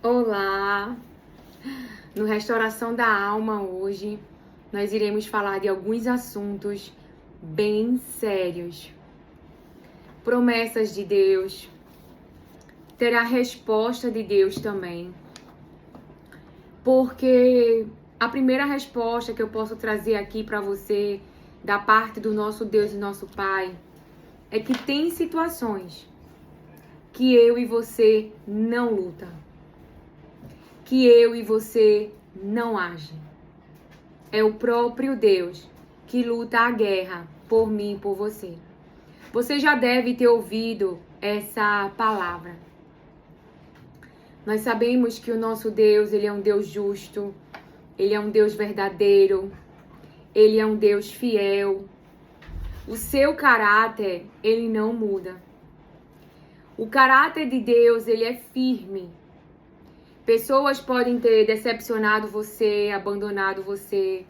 Olá! No Restauração da Alma hoje, nós iremos falar de alguns assuntos bem sérios. Promessas de Deus, terá resposta de Deus também. Porque a primeira resposta que eu posso trazer aqui para você, da parte do nosso Deus e nosso Pai, é que tem situações que eu e você não lutam. Que eu e você não agem. É o próprio Deus que luta a guerra por mim e por você. Você já deve ter ouvido essa palavra. Nós sabemos que o nosso Deus, ele é um Deus justo, ele é um Deus verdadeiro, ele é um Deus fiel. O seu caráter, ele não muda. O caráter de Deus, ele é firme. Pessoas podem ter decepcionado você, abandonado você,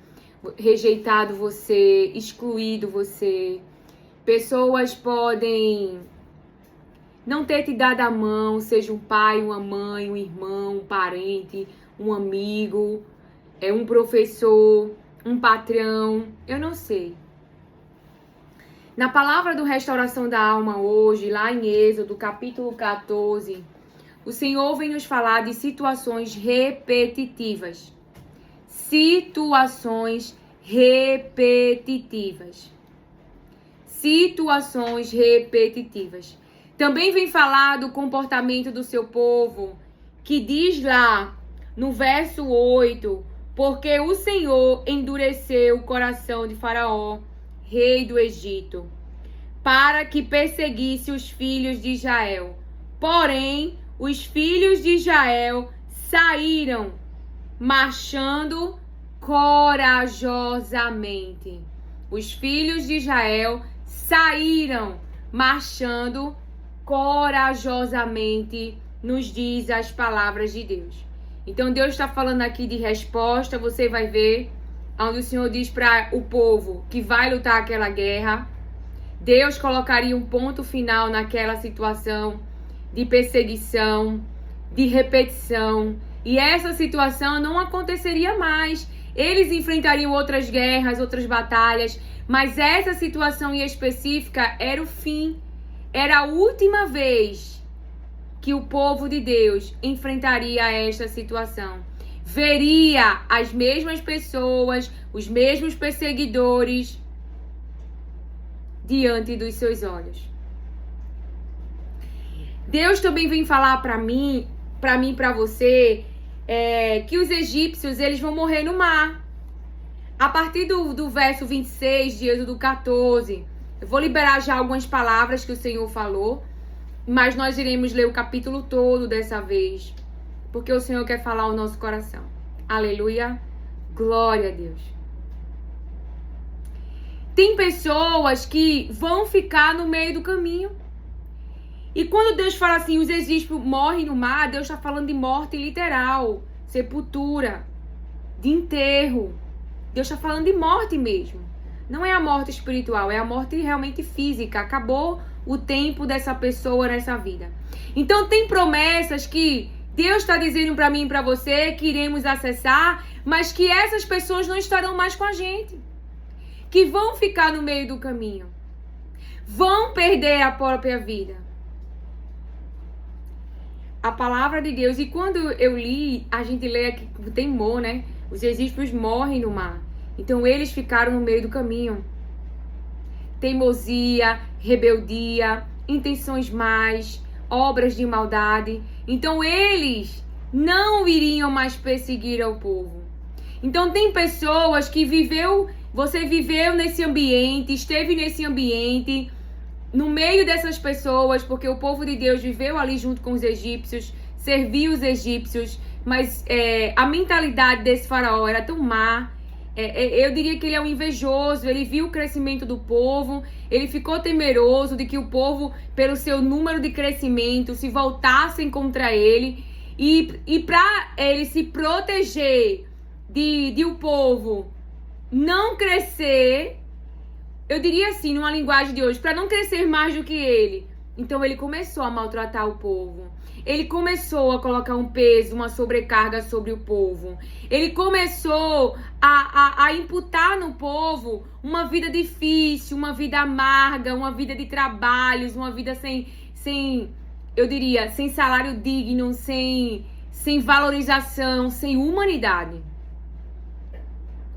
rejeitado você, excluído você. Pessoas podem não ter te dado a mão, seja um pai, uma mãe, um irmão, um parente, um amigo, um professor, um patrão, eu não sei. Na palavra do Restauração da Alma hoje, lá em Êxodo, capítulo 14, o Senhor vem nos falar de situações repetitivas. Situações repetitivas. Situações repetitivas. Também vem falar do comportamento do seu povo, que diz lá no verso 8, porque o Senhor endureceu o coração de Faraó, rei do Egito, para que perseguisse os filhos de Israel. Porém, os filhos de Israel saíram marchando corajosamente. Os filhos de Israel saíram marchando corajosamente, nos diz as palavras de Deus. Então Deus está falando aqui de resposta. Você vai ver onde o Senhor diz para o povo que vai lutar aquela guerra. Deus colocaria um ponto final naquela situação de perseguição, de repetição. E essa situação não aconteceria mais. Eles enfrentariam outras guerras, outras batalhas, mas essa situação em específica era o fim. Era a última vez que o povo de Deus enfrentaria esta situação. Veria as mesmas pessoas, os mesmos perseguidores diante dos seus olhos. Deus também vem falar para mim, para você, que os egípcios, eles vão morrer no mar. A partir do verso 26 de Êxodo 14, eu vou liberar já algumas palavras que o Senhor falou, mas nós iremos ler o capítulo todo dessa vez, porque o Senhor quer falar ao nosso coração. Aleluia, glória a Deus. Tem pessoas que vão ficar no meio do caminho. E quando Deus fala assim, os egípcios morrem no mar, Deus está falando de morte literal, sepultura, de enterro. Deus está falando de morte mesmo. Não é a morte espiritual, é a morte realmente física. Acabou o tempo dessa pessoa nessa vida. Então tem promessas que Deus está dizendo para mim e para você que iremos acessar, mas que essas pessoas não estarão mais com a gente. Que vão ficar no meio do caminho. Vão perder a própria vida. A palavra de Deus, e quando eu li, a gente lê aqui, temor, né? Os egípcios morrem no mar. Então eles ficaram no meio do caminho. Teimosia, rebeldia, intenções más, obras de maldade. Então eles não iriam mais perseguir ao povo. Então tem pessoas que você viveu nesse ambiente, esteve nesse ambiente, no meio dessas pessoas, porque o povo de Deus viveu ali junto com os egípcios, serviu os egípcios, mas a mentalidade desse faraó era tão má. Eu diria que ele é um invejoso. Ele viu o crescimento do povo, ele ficou temeroso de que o povo, pelo seu número de crescimento, se voltassem contra ele, e para ele se proteger de o povo não crescer, eu diria assim, numa linguagem de hoje, para não crescer mais do que ele. Então ele começou a maltratar o povo. ele começou a colocar um peso, uma sobrecarga sobre o povo. Ele começou a imputar no povo uma vida difícil, uma vida amarga, uma vida de trabalhos, uma vida sem salário digno, sem valorização, sem humanidade.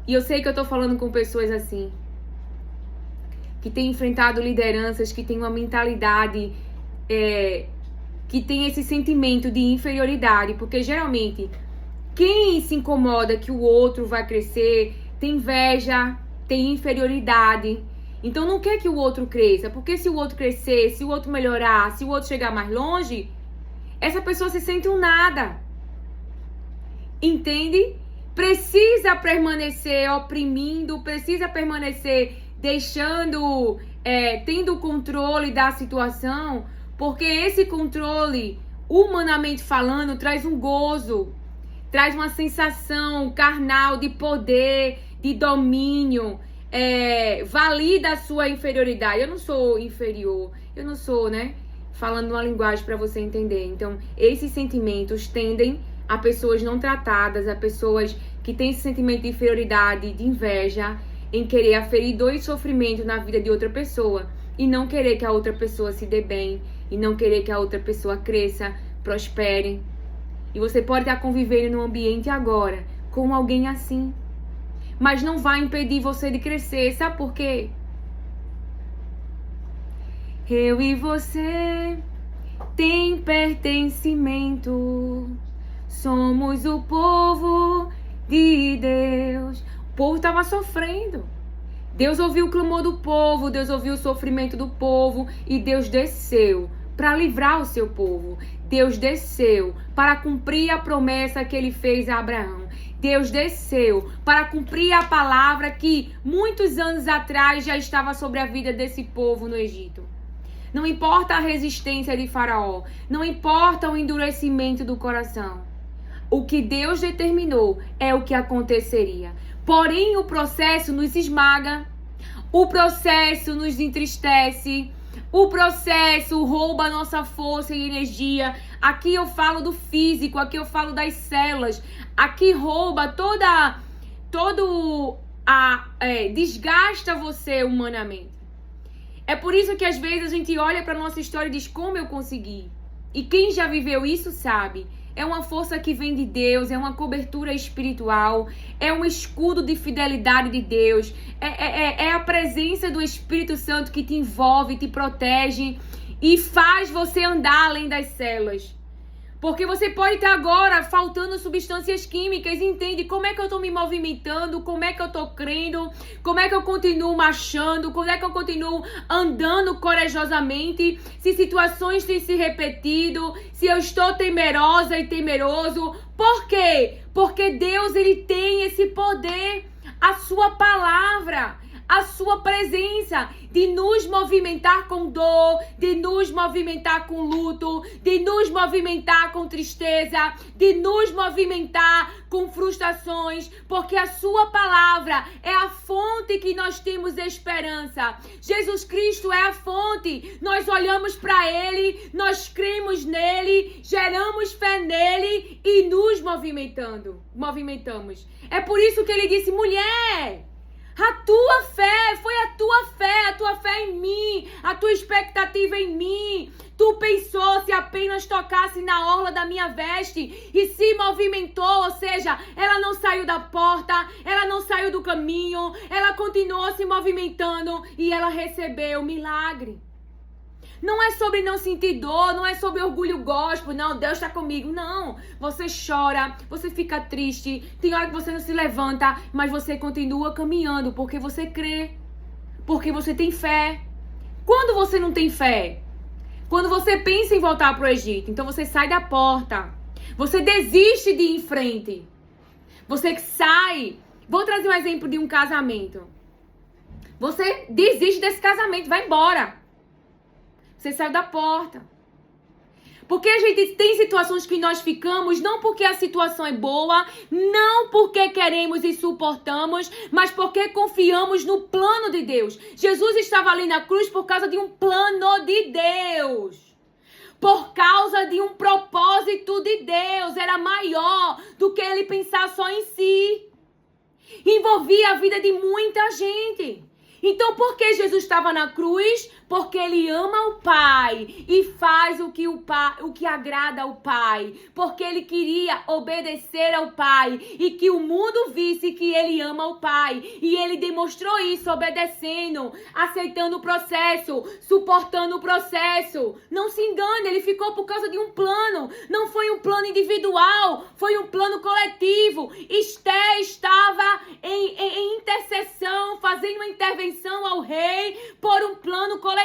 E eu sei que eu tô falando com pessoas assim, que têm enfrentado lideranças, que têm uma mentalidade, que tem esse sentimento de inferioridade, porque geralmente quem se incomoda que o outro vai crescer tem inveja, tem inferioridade. Então não quer que o outro cresça, porque se o outro crescer, se o outro melhorar, se o outro chegar mais longe, essa pessoa se sente um nada. Entende? Precisa permanecer oprimindo, precisa permanecer deixando, tendo o controle da situação, porque esse controle, humanamente falando, traz um gozo, traz uma sensação carnal de poder, de domínio, valida a sua inferioridade. Eu não sou inferior, eu não sou, falando uma linguagem para você entender. Então, esses sentimentos tendem a pessoas não tratadas, a pessoas que têm esse sentimento de inferioridade, de inveja, em querer aferir dor e sofrimento na vida de outra pessoa e não querer que a outra pessoa se dê bem e não querer que a outra pessoa cresça, prospere. E você pode estar convivendo num ambiente agora com alguém assim, mas não vai impedir você de crescer. Sabe por quê? Eu e você tem pertencimento. Somos o povo de Deus. O povo estava sofrendo. Deus ouviu o clamor do povo, Deus ouviu o sofrimento do povo e Deus desceu para livrar o seu povo. Deus desceu para cumprir a promessa que ele fez a Abraão. Deus desceu para cumprir a palavra que muitos anos atrás já estava sobre a vida desse povo no Egito. Não importa a resistência de Faraó, não importa o endurecimento do coração. O que Deus determinou é o que aconteceria. Porém, o processo nos esmaga, o processo nos entristece, o processo rouba a nossa força e energia. Aqui eu falo do físico, aqui eu falo das células. Aqui rouba desgasta você humanamente. É por isso que às vezes a gente olha para nossa história e diz: como eu consegui? E quem já viveu isso sabe. É uma força que vem de Deus, é uma cobertura espiritual, é um escudo de fidelidade de Deus, é a presença do Espírito Santo que te envolve, te protege e faz você andar além das células. Porque você pode estar agora faltando substâncias químicas, entende? Como é que eu estou me movimentando, como é que eu estou crendo, como é que eu continuo marchando, como é que eu continuo andando corajosamente, se situações têm se repetido, se eu estou temerosa e temeroso. Por quê? Porque Deus, ele tem esse poder, a sua palavra, a sua presença de nos movimentar com dor, de nos movimentar com luto, de nos movimentar com tristeza, de nos movimentar com frustrações, porque a sua palavra é a fonte que nós temos esperança. Jesus Cristo é a fonte. Nós olhamos para ele, nós cremos nele, geramos fé nele e nos movimentamos. É por isso que ele disse: mulher, a tua fé, foi a tua fé em mim, a tua expectativa em mim. Tu pensou se apenas tocasse na orla da minha veste e se movimentou, ou seja, ela não saiu da porta, ela não saiu do caminho, ela continuou se movimentando e ela recebeu o milagre. Não é sobre não sentir dor, não é sobre orgulho gospel, não, Deus está comigo, não. Você chora, você fica triste, tem hora que você não se levanta, mas você continua caminhando porque você crê, porque você tem fé. Quando você não tem fé? Quando você pensa em voltar para o Egito, então você sai da porta, você desiste de ir em frente, você sai. Vou trazer um exemplo de um casamento. Você desiste desse casamento, vai embora. Você saiu da porta. Porque a gente tem situações que nós ficamos, não porque a situação é boa, não porque queremos e suportamos, mas porque confiamos no plano de Deus. Jesus estava ali na cruz por causa de um plano de Deus. por causa de um propósito de Deus. Era maior do que ele pensar só em si. Envolvia a vida de muita gente. Então, por que Jesus estava na cruz? Porque ele ama o Pai e faz o que agrada ao Pai. Porque ele queria obedecer ao Pai e que o mundo visse que ele ama o Pai. E ele demonstrou isso obedecendo, aceitando o processo, suportando o processo. Não se engane, ele ficou por causa de um plano. Não foi um plano individual, foi um plano coletivo. Esté estava em intercessão, fazendo uma intervenção ao rei por um plano coletivo.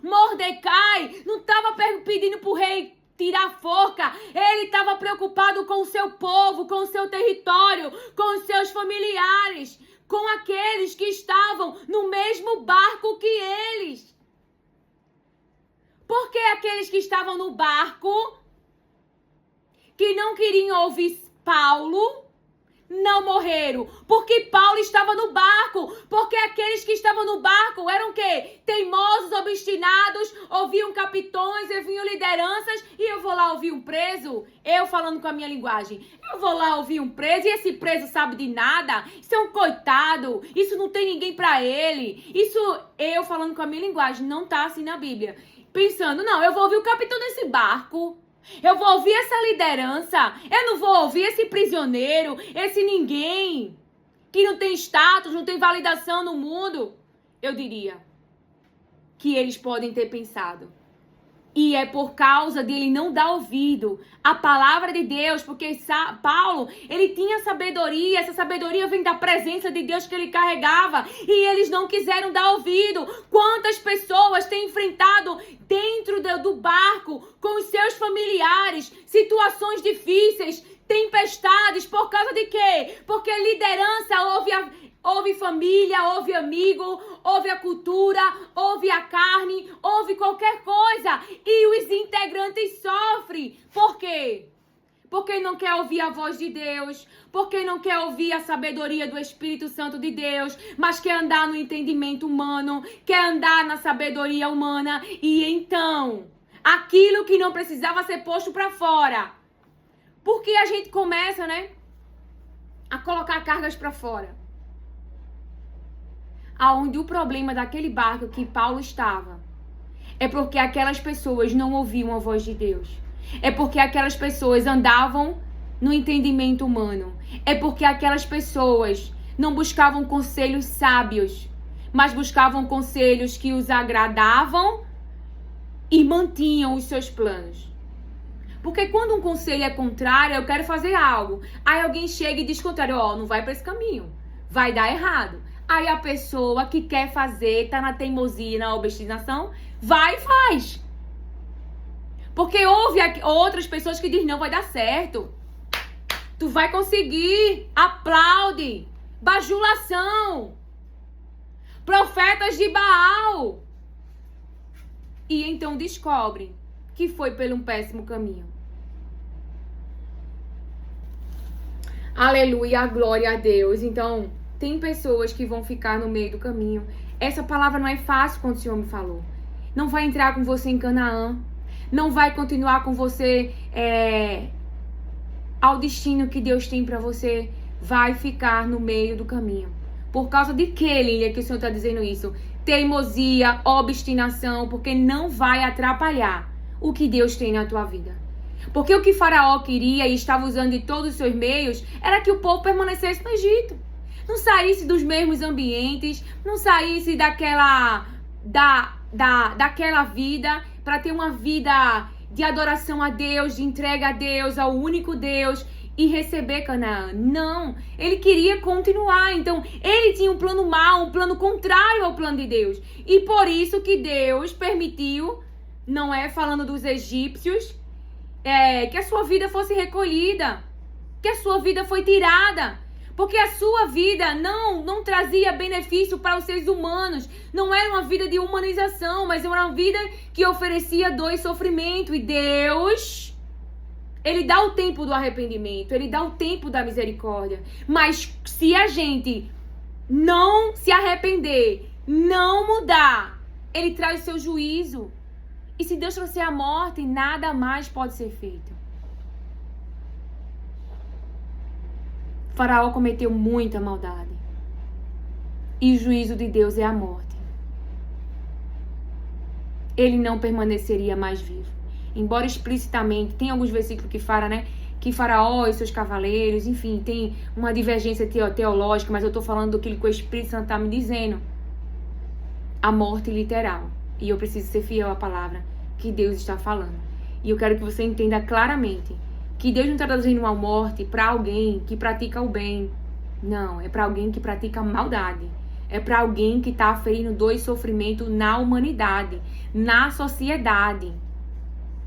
Mordecai não estava pedindo para o rei tirar a forca. Ele estava preocupado com o seu povo, com o seu território, com os seus familiares, com aqueles que estavam no mesmo barco que eles. Por que aqueles que estavam no barco, que não queriam ouvir Paulo, não morreram? Porque Paulo estava no barco. Porque aqueles que estavam no barco eram o quê? Teimosos, obstinados, ouviam capitões, ouviam lideranças. E eu vou lá ouvir um preso? Eu falando com a minha linguagem. Eu vou lá ouvir um preso e esse preso sabe de nada? Isso é um coitado. Isso não tem ninguém pra ele. Isso, eu falando com a minha linguagem, não tá assim na Bíblia. Pensando, não, eu vou ouvir o capitão desse barco. Eu vou ouvir essa liderança. Eu não vou ouvir esse prisioneiro, esse ninguém que não tem status, não tem validação no mundo. Eu diria que eles podem ter pensado. E é por causa dele não dar ouvido à palavra de Deus, porque Paulo, ele tinha sabedoria, essa sabedoria vem da presença de Deus que ele carregava, e eles não quiseram dar ouvido. Quantas pessoas têm enfrentado dentro do barco, com os seus familiares, situações difíceis, tempestades, por causa de quê? Porque a liderança ouve família, ouve amigo, ouve a cultura, ouve a carne, ouve qualquer coisa. E os integrantes sofrem. Por quê? Porque não quer ouvir a voz de Deus, porque não quer ouvir a sabedoria do Espírito Santo de Deus, mas quer andar no entendimento humano, quer andar na sabedoria humana. E então, aquilo que não precisava ser posto para fora, porque a gente começa, né, a colocar cargas para fora. Aonde o problema daquele barco que Paulo estava é porque aquelas pessoas não ouviam a voz de Deus. É porque aquelas pessoas andavam no entendimento humano. É porque aquelas pessoas não buscavam conselhos sábios, mas buscavam conselhos que os agradavam e mantinham os seus planos. Porque quando um conselho é contrário, eu quero fazer algo. Aí alguém chega e diz contrário, não vai para esse caminho, vai dar errado. Aí a pessoa que quer fazer, tá na teimosia, na obstinação, vai e faz. Porque houve outras pessoas que dizem, não vai dar certo. Tu vai conseguir. Aplaude. Bajulação. Profetas de Baal. E então descobrem que foi por um péssimo caminho. Aleluia, glória a Deus. Então, tem pessoas que vão ficar no meio do caminho. Essa palavra não é fácil quando o Senhor me falou. Não vai entrar com você em Canaã. Não vai continuar com você ao destino que Deus tem para você. Vai ficar no meio do caminho. Por causa de que, Lília, que o Senhor está dizendo isso? Teimosia, obstinação, porque não vai atrapalhar o que Deus tem na tua vida. Porque o que Faraó queria e estava usando de todos os seus meios era que o povo permanecesse no Egito. Não saísse dos mesmos ambientes, não saísse daquela vida para ter uma vida de adoração a Deus, de entrega a Deus, ao único Deus e receber Canaã. Não, ele queria continuar. Então, ele tinha um plano mau, um plano contrário ao plano de Deus. E por isso que Deus permitiu, não é falando dos egípcios, que a sua vida fosse recolhida, que a sua vida foi tirada. Porque a sua vida não trazia benefício para os seres humanos. Não era uma vida de humanização, mas era uma vida que oferecia dor e sofrimento. E Deus, Ele dá o tempo do arrependimento, Ele dá o tempo da misericórdia. Mas se a gente não se arrepender, não mudar, Ele traz o seu juízo. E se Deus trouxer a morte, nada mais pode ser feito. Faraó cometeu muita maldade. E o juízo de Deus é a morte. Ele não permaneceria mais vivo. Embora explicitamente, tem alguns versículos que falam, né? Que Faraó e seus cavaleiros, enfim, tem uma divergência teológica, mas eu estou falando daquilo que o Espírito Santo está me dizendo. A morte literal. E eu preciso ser fiel à palavra que Deus está falando. E eu quero que você entenda claramente que Deus não está trazendo uma morte para alguém que pratica o bem. Não, é para alguém que pratica a maldade. É para alguém que está ferindo dor e sofrimento na humanidade, na sociedade.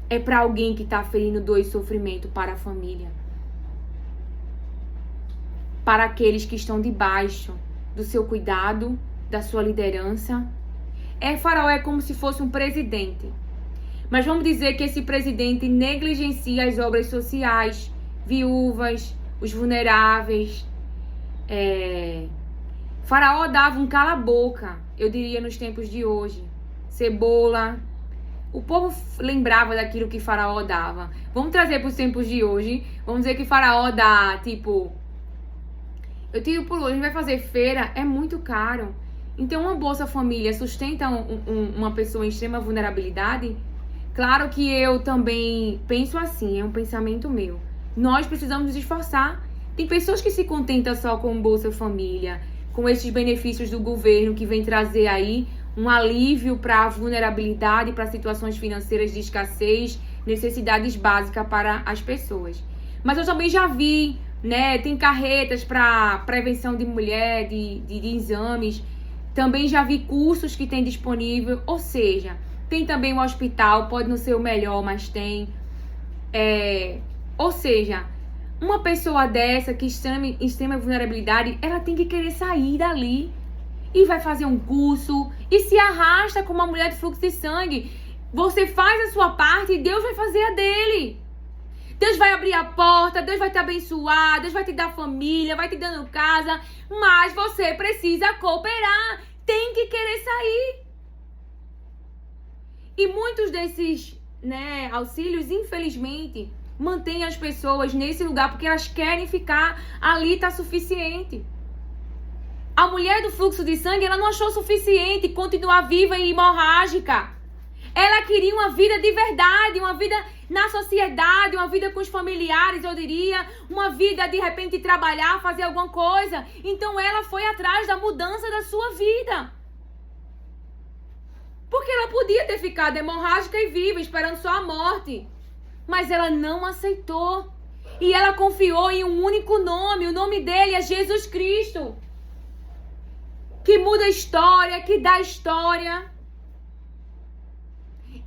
É para alguém que está ferindo dor e sofrimento para a família. Para aqueles que estão debaixo do seu cuidado, da sua liderança. Faraó é como se fosse um presidente. Mas vamos dizer que esse presidente negligencia as obras sociais, viúvas, os vulneráveis. Faraó dava um cala-boca, eu diria nos tempos de hoje. Cebola. O povo lembrava daquilo que Faraó dava. Vamos trazer para os tempos de hoje. Vamos dizer que Faraó dá, tipo... Eu tiro por hoje, a gente vai fazer feira, é muito caro. Então, uma Bolsa Família sustenta uma pessoa em extrema vulnerabilidade? Claro que eu também penso assim, é um pensamento meu. Nós precisamos nos esforçar. Tem pessoas que se contentam só com Bolsa Família, com esses benefícios do governo que vem trazer aí um alívio para a vulnerabilidade, para situações financeiras de escassez, necessidades básicas para as pessoas. Mas eu também já vi, né, tem carretas para prevenção de mulher, de exames. Também já vi cursos que tem disponível, ou seja, tem também um hospital, pode não ser o melhor, mas tem. Ou seja, uma pessoa dessa que está em extrema vulnerabilidade, ela tem que querer sair dali. E vai fazer um curso, e se arrasta como uma mulher de fluxo de sangue. Você faz a sua parte e Deus vai fazer a dele. Deus vai abrir a porta, Deus vai te abençoar, Deus vai te dar família, vai te dando casa, mas você precisa cooperar, tem que querer sair. E muitos desses, né, auxílios, infelizmente, mantêm as pessoas nesse lugar porque elas querem ficar ali, tá suficiente. A mulher do fluxo de sangue, ela não achou suficiente continuar viva e hemorrágica. Ela queria uma vida de verdade, uma vida na sociedade, uma vida com os familiares, eu diria, uma vida de repente trabalhar, fazer alguma coisa. Então ela foi atrás da mudança da sua vida. Porque ela podia ter ficado hemorrágica e viva, esperando só a morte. Mas ela não aceitou. E ela confiou em um único nome, o nome dele é Jesus Cristo. Que muda a história, que dá história.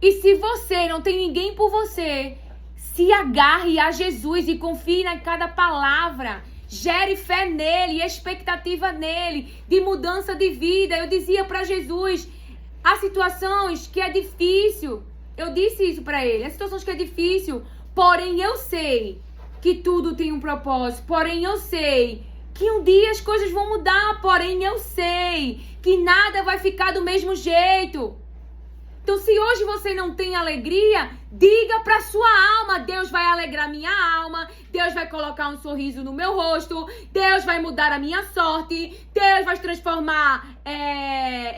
E se você não tem ninguém por você, se agarre a Jesus e confie em cada palavra. Gere fé nele, expectativa nele, de mudança de vida. Eu dizia para Jesus, há situações que é difícil. Eu disse isso para ele, há situações que é difícil. Porém eu sei que tudo tem um propósito. Porém eu sei que um dia as coisas vão mudar, porém eu sei que nada vai ficar do mesmo jeito. Então, se hoje você não tem alegria, diga para sua alma, Deus vai alegrar minha alma, Deus vai colocar um sorriso no meu rosto, Deus vai mudar a minha sorte, Deus vai transformar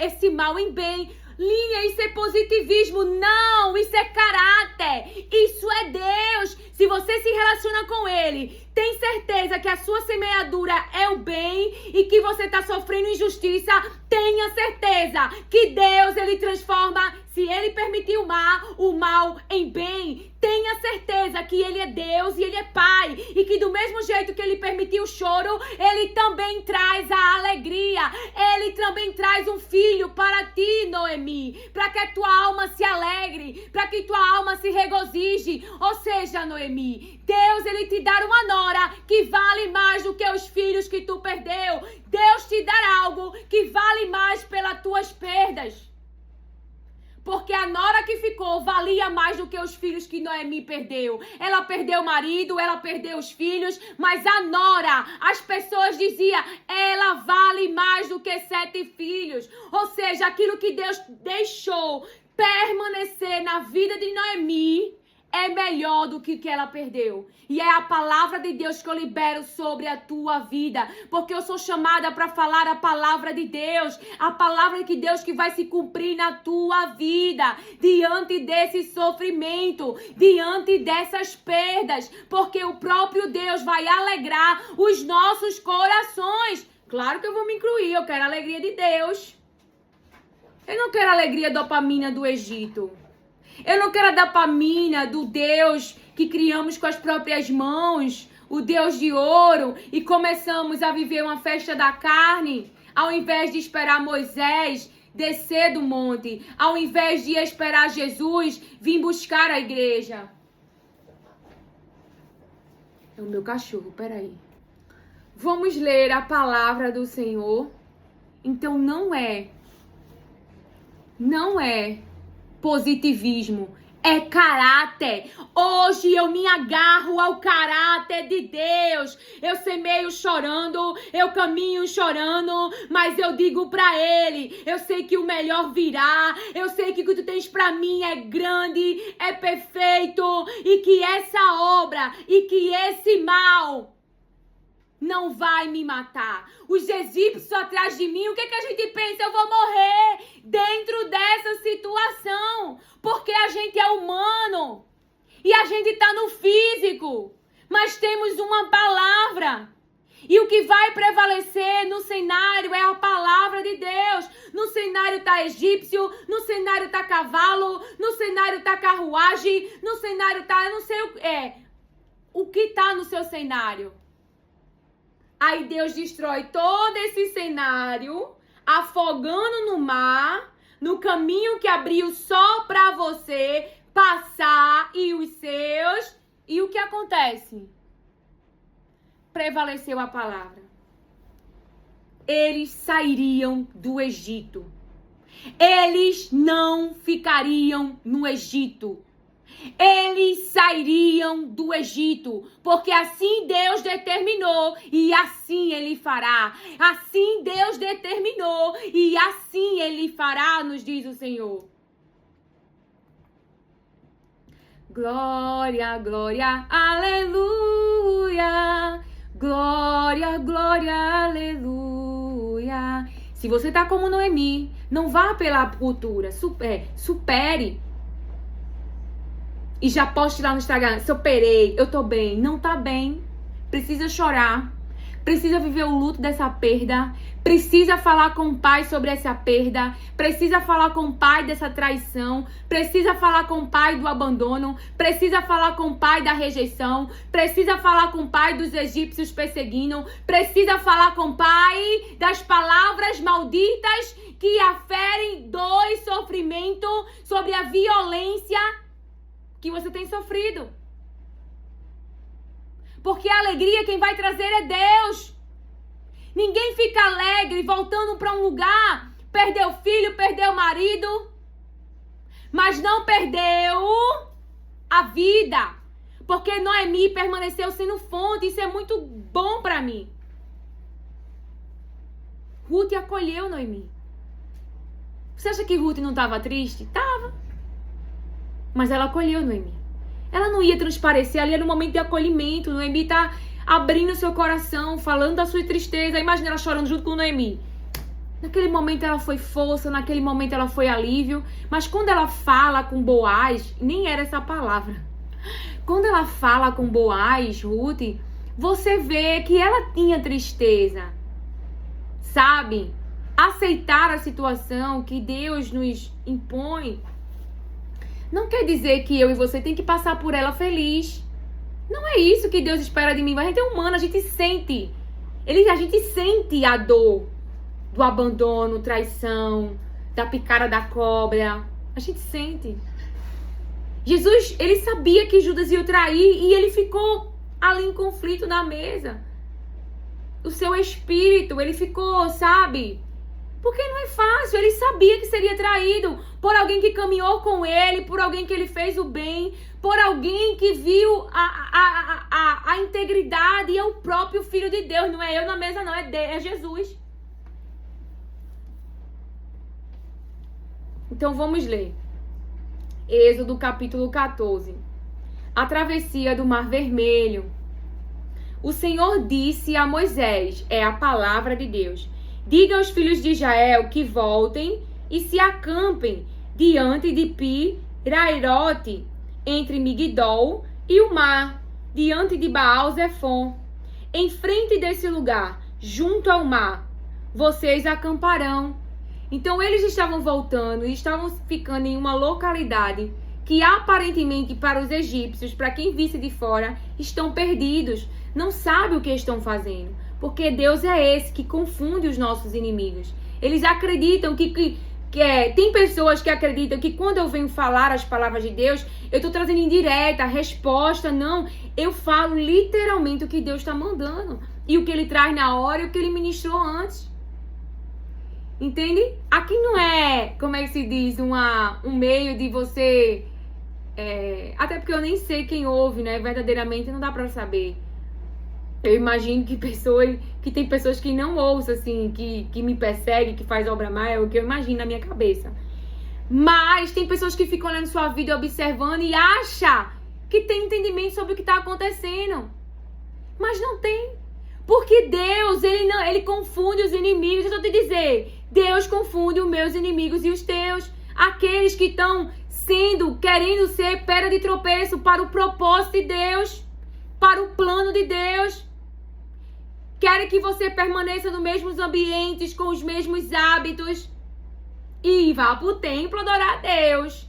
esse mal em bem. Linha, isso é positivismo. Não, isso é caráter. Isso é Deus. Se você se relaciona com Ele, tem certeza que a sua semeadura é o bem e que você está sofrendo injustiça, tenha certeza que Deus, Ele transforma, se Ele permitir o mal em bem. Tenha certeza que Ele é Deus e Ele é Pai. E que do mesmo jeito que Ele permitiu o choro, Ele também traz a alegria. Ele também traz um filho para ti, Noemi. Para que a tua alma se alegre. Para que tua alma se regozije. Ou seja, Noemi, Deus, Ele te dá uma nora que vale mais do que os filhos que tu perdeu. Deus te dá algo que vale mais pelas tuas perdas. Porque a nora que ficou valia mais do que os filhos que Noemi perdeu. Ela perdeu o marido, ela perdeu os filhos, mas a nora, as pessoas diziam, ela vale mais do que 7 filhos. Ou seja, aquilo que Deus deixou permanecer na vida de Noemi é melhor do que o que ela perdeu. E é a palavra de Deus que eu libero sobre a tua vida. Porque eu sou chamada para falar a palavra de Deus. A palavra de Deus que vai se cumprir na tua vida. Diante desse sofrimento. Diante dessas perdas. Porque o próprio Deus vai alegrar os nossos corações. Claro que eu vou me incluir. Eu quero a alegria de Deus. Eu não quero a alegria dopamina do Egito. Eu não quero a dopamina do Deus que criamos com as próprias mãos, o Deus de ouro, e começamos a viver uma festa da carne, ao invés de esperar Moisés descer do monte, ao invés de esperar Jesus vir buscar a igreja. É o meu cachorro, peraí. Vamos ler a palavra do Senhor. Então não é positivismo, é caráter. Hoje eu me agarro ao caráter de Deus. Eu semeio chorando, eu caminho chorando, mas eu digo pra Ele, eu sei que o melhor virá, eu sei que o que tu tens pra mim é grande, é perfeito, e que essa obra, e que esse mal não vai me matar. Os egípcios atrás de mim, o que a gente pensa? Eu vou morrer dentro dessa situação. Porque a gente é humano. E a gente está no físico. Mas temos uma palavra. E o que vai prevalecer no cenário é a palavra de Deus. No cenário está egípcio, no cenário está cavalo, no cenário está carruagem, no cenário está, eu não sei o que está no seu cenário. Aí Deus destrói todo esse cenário, afogando no mar, no caminho que abriu só para você passar e os seus. E o que acontece? Prevaleceu a palavra. Eles sairiam do Egito. Eles não ficariam no Egito. Eles sairiam do Egito, porque assim Deus determinou e assim Ele fará. Assim Deus determinou e assim Ele fará, nos diz o Senhor. Glória, glória, aleluia. Glória, glória, aleluia. Se você tá como Noemi, não vá pela cultura, supere. E já poste lá no Instagram, superei, eu tô bem. Não tá bem, precisa chorar, precisa viver o luto dessa perda, precisa falar com o pai sobre essa perda, precisa falar com o pai dessa traição, precisa falar com o pai do abandono, precisa falar com o pai da rejeição, precisa falar com o pai dos egípcios perseguindo, precisa falar com o pai das palavras malditas que aferem dor e sofrimento sobre a violência que você tem sofrido. Porque a alegria quem vai trazer é Deus. Ninguém fica alegre voltando para um lugar, perdeu filho, perdeu marido, mas não perdeu a vida. Porque Noemi permaneceu sendo fonte, isso é muito bom para mim. Ruth acolheu Noemi. Você acha que Ruth não estava triste? Estava. Mas ela acolheu Noemi. Ela não ia transparecer, ali era um momento de acolhimento. Noemi está abrindo seu coração, falando da sua tristeza. Imagina ela chorando junto com Noemi. Naquele momento ela foi força, naquele momento ela foi alívio. Mas quando ela fala com Boaz, nem era essa palavra. Quando ela fala com Boaz, Ruth, você vê que ela tinha tristeza. Sabe? Aceitar a situação que Deus nos impõe não quer dizer que eu e você tem que passar por ela feliz. Não é isso que Deus espera de mim. Mas a gente é humano, a gente sente. A gente sente a dor do abandono, traição, da picada da cobra. A gente sente. Jesus, ele sabia que Judas ia o trair e ele ficou ali em conflito na mesa. O seu espírito, ele ficou, sabe? Porque não é fácil, ele sabia que seria traído por alguém que caminhou com ele, por alguém que ele fez o bem, por alguém que viu a integridade e é o próprio Filho de Deus. Não é eu na mesa não, é Jesus. Então vamos ler. Êxodo capítulo 14. A travessia do Mar Vermelho. O Senhor disse a Moisés, é a palavra de Deus: diga aos filhos de Israel que voltem e se acampem diante de Pi-Rairote, entre Migdol e o mar, diante de Baal-Zefon. Em frente desse lugar, junto ao mar, vocês acamparão. Então eles estavam voltando e estavam ficando em uma localidade que aparentemente para os egípcios, para quem visse de fora, estão perdidos, não sabe o que estão fazendo, porque Deus é esse que confunde os nossos inimigos. Eles acreditam tem pessoas que acreditam que quando eu venho falar as palavras de Deus, eu estou trazendo indireta, resposta. Não, eu falo literalmente o que Deus está mandando. E o que Ele traz na hora e o que Ele ministrou antes. Entende? Aqui não é, como é que se diz, um meio de você... até porque eu nem sei quem ouve, né? Verdadeiramente não dá pra saber. Eu imagino que tem pessoas que não ouçam, assim, que me perseguem, que faz obra má, é o que eu imagino na minha cabeça. Mas tem pessoas que ficam olhando sua vida e observando e acham que tem entendimento sobre o que está acontecendo. Mas não tem. Porque Deus, ele confunde os inimigos. Eu estou te dizer, Deus confunde os meus inimigos e os teus. Aqueles que estão querendo ser pedra de tropeço para o propósito de Deus, para o plano de Deus. Querem que você permaneça nos mesmos ambientes, com os mesmos hábitos. E vá para o templo adorar a Deus.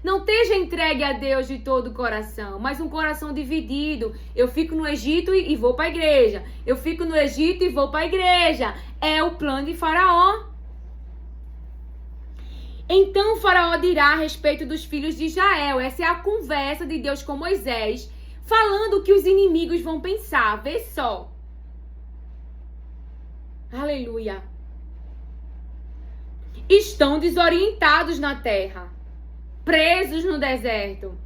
Não esteja entregue a Deus de todo o coração, mas um coração dividido. Eu fico no Egito e vou para a igreja. Eu fico no Egito e vou para a igreja. É o plano de Faraó. Então Faraó dirá a respeito dos filhos de Israel. Essa é a conversa de Deus com Moisés, falando o que os inimigos vão pensar. Vê só. Aleluia. Estão desorientados na terra, presos no deserto.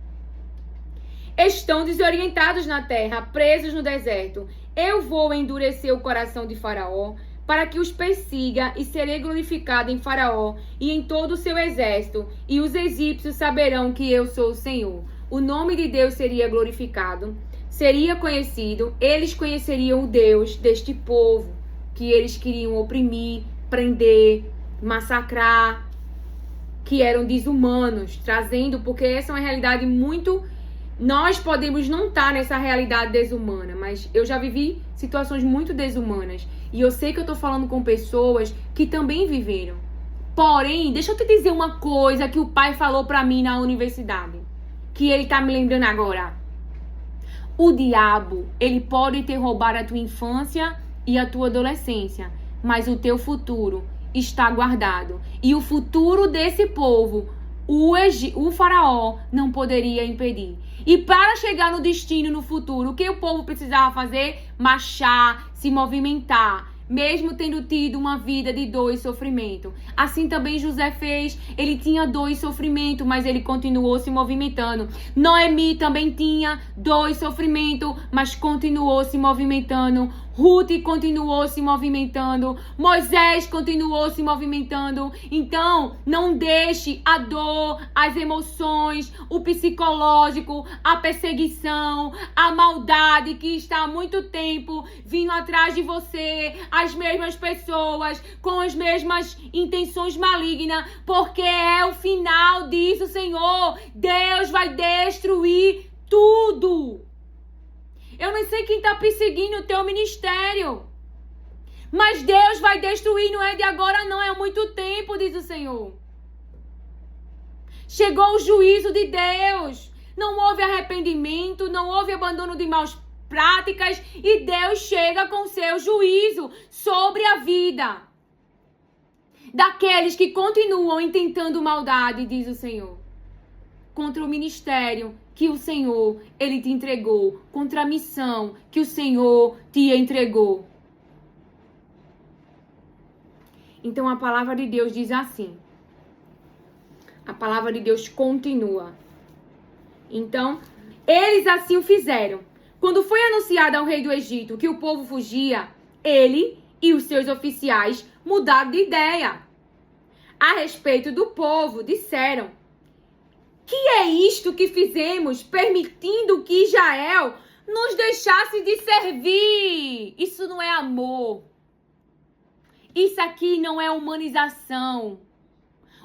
Estão desorientados na terra, presos no deserto. Eu vou endurecer o coração de Faraó, para que os persiga, e serei glorificado em Faraó e em todo o seu exército, e os egípcios saberão que eu sou o Senhor. O nome de Deus seria glorificado, seria conhecido, eles conheceriam o Deus deste povo, que eles queriam oprimir, prender, massacrar, que eram desumanos, trazendo, porque essa é uma realidade muito... Nós podemos não estar nessa realidade desumana, mas eu já vivi situações muito desumanas. E eu sei que eu estou falando com pessoas que também viveram. Porém, deixa eu te dizer uma coisa que o pai falou pra mim na universidade, que ele tá me lembrando agora. O diabo, ele pode ter roubado a tua infância e a tua adolescência, mas o teu futuro está guardado. E o futuro desse povo, o faraó não poderia impedir. E para chegar no destino, no futuro, o que o povo precisava fazer? Marchar, se movimentar, mesmo tendo tido uma vida de dor e sofrimento. Assim também José fez. Ele tinha dor e sofrimento, mas ele continuou se movimentando. Noemi também tinha dor e sofrimento, mas continuou se movimentando. Ruth continuou se movimentando. Moisés continuou se movimentando. Então, não deixe a dor, as emoções, o psicológico, a perseguição, a maldade que está há muito tempo vindo atrás de você, as mesmas pessoas, com as mesmas intenções malignas, porque é o final, diz o Senhor. Deus vai destruir tudo. Eu não sei quem está perseguindo o teu ministério, mas Deus vai destruir, não é de agora não, é há muito tempo, diz o Senhor. Chegou o juízo de Deus, não houve arrependimento, não houve abandono de maus práticas, e Deus chega com seu juízo sobre a vida daqueles que continuam intentando maldade, diz o Senhor, contra o ministério que o Senhor, Ele te entregou, contra a missão que o Senhor te entregou. Então a palavra de Deus diz assim, a palavra de Deus continua. Então, eles assim o fizeram. Quando foi anunciado ao rei do Egito que o povo fugia, ele e os seus oficiais mudaram de ideia. a respeito do povo, disseram: que é isto que fizemos, permitindo que Israel nos deixasse de servir? Isso não é amor. Isso aqui não é humanização.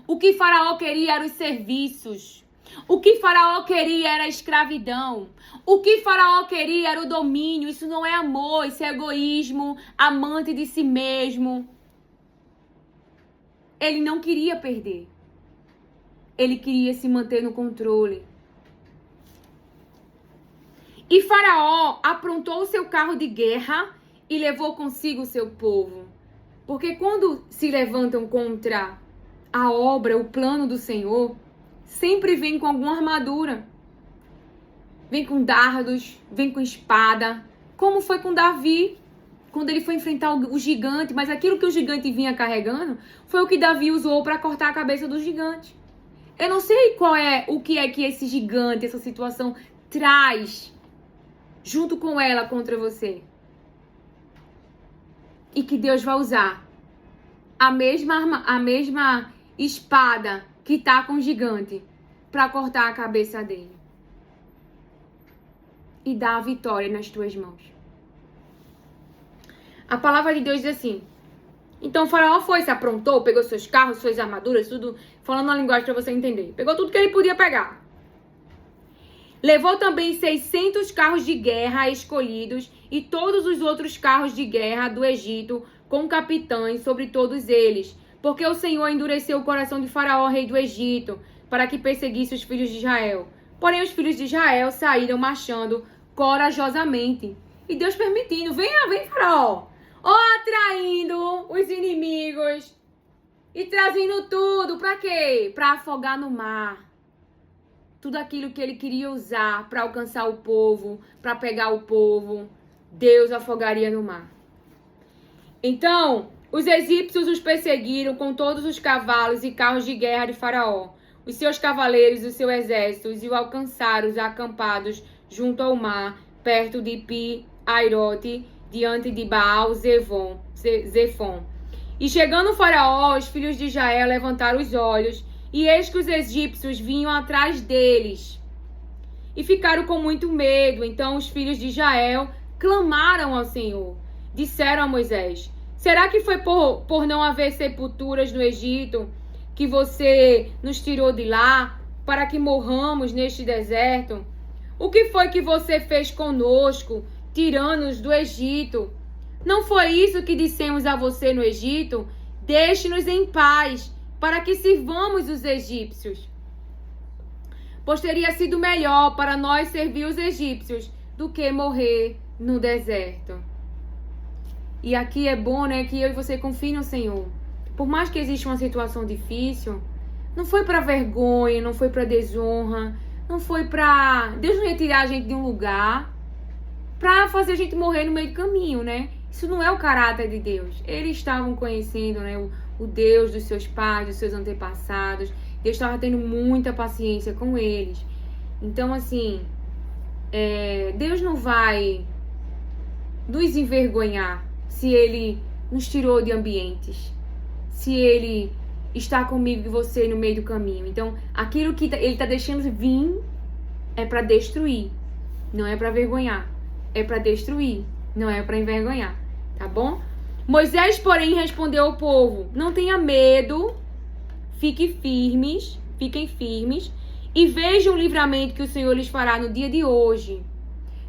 O que Faraó queria eram os serviços. O que Faraó queria era a escravidão. O que Faraó queria era o domínio. Isso não é amor, isso é egoísmo, amante de si mesmo. Ele não queria perder. Ele queria se manter no controle. E Faraó aprontou o seu carro de guerra e levou consigo o seu povo. Porque quando se levantam contra a obra, o plano do Senhor, sempre vem com alguma armadura. Vem com dardos, vem com espada. Como foi com Davi, quando ele foi enfrentar o gigante. Mas aquilo que o gigante vinha carregando foi o que Davi usou para cortar a cabeça do gigante. Eu não sei o que é que esse gigante, essa situação traz junto com ela contra você. E que Deus vai usar a mesma espada que tá com o gigante para cortar a cabeça dele. E dar a vitória nas tuas mãos. A palavra de Deus diz assim: então o Faraó se aprontou, pegou seus carros, suas armaduras, tudo, falando uma linguagem para você entender. Pegou tudo que ele podia pegar. Levou também 600 carros de guerra escolhidos e todos os outros carros de guerra do Egito, com capitães sobre todos eles, porque o Senhor endureceu o coração de Faraó, rei do Egito, para que perseguisse os filhos de Israel. Porém, os filhos de Israel saíram marchando corajosamente. E Deus permitindo: vem Faraó, atraindo os inimigos e trazendo tudo. Para quê? Para afogar no mar. Tudo aquilo que ele queria usar para alcançar o povo, para pegar o povo, Deus afogaria no mar. Então, os egípcios os perseguiram com todos os cavalos e carros de guerra de Faraó, os seus cavaleiros e o seu exército, e o alcançaram acampados junto ao mar, perto de Pi-Airote, diante de Baal-Zefon. E chegando Faraó, os filhos de Israel levantaram os olhos, e eis que os egípcios vinham atrás deles. E ficaram com muito medo. Então os filhos de Israel clamaram ao Senhor. Disseram a Moisés: será que foi por não haver sepulturas no Egito que você nos tirou de lá, para que morramos neste deserto? O que foi que você fez conosco, tirando-nos do Egito? Não foi isso que dissemos a você no Egito? Deixe-nos em paz, para que sirvamos os egípcios. Pois teria sido melhor para nós servir os egípcios do que morrer no deserto. E aqui é bom, né, que eu e você confiem no Senhor. Por mais que exista uma situação difícil, não foi para vergonha, não foi para desonra, não foi para... Deus não ia tirar a gente de um lugar para fazer a gente morrer no meio do caminho, né? Isso não é o caráter de Deus. Eles estavam conhecendo, né, o Deus dos seus pais, dos seus antepassados. Deus estava tendo muita paciência com eles. Então, assim, Deus não vai nos envergonhar se Ele nos tirou de ambientes, se Ele está comigo e você no meio do caminho. Então, aquilo que Ele está deixando vir é para destruir, não é para vergonhar. É para destruir, não é para envergonhar, tá bom? Moisés, porém, respondeu ao povo: não tenha medo, fiquem firmes e vejam o livramento que o Senhor lhes fará no dia de hoje.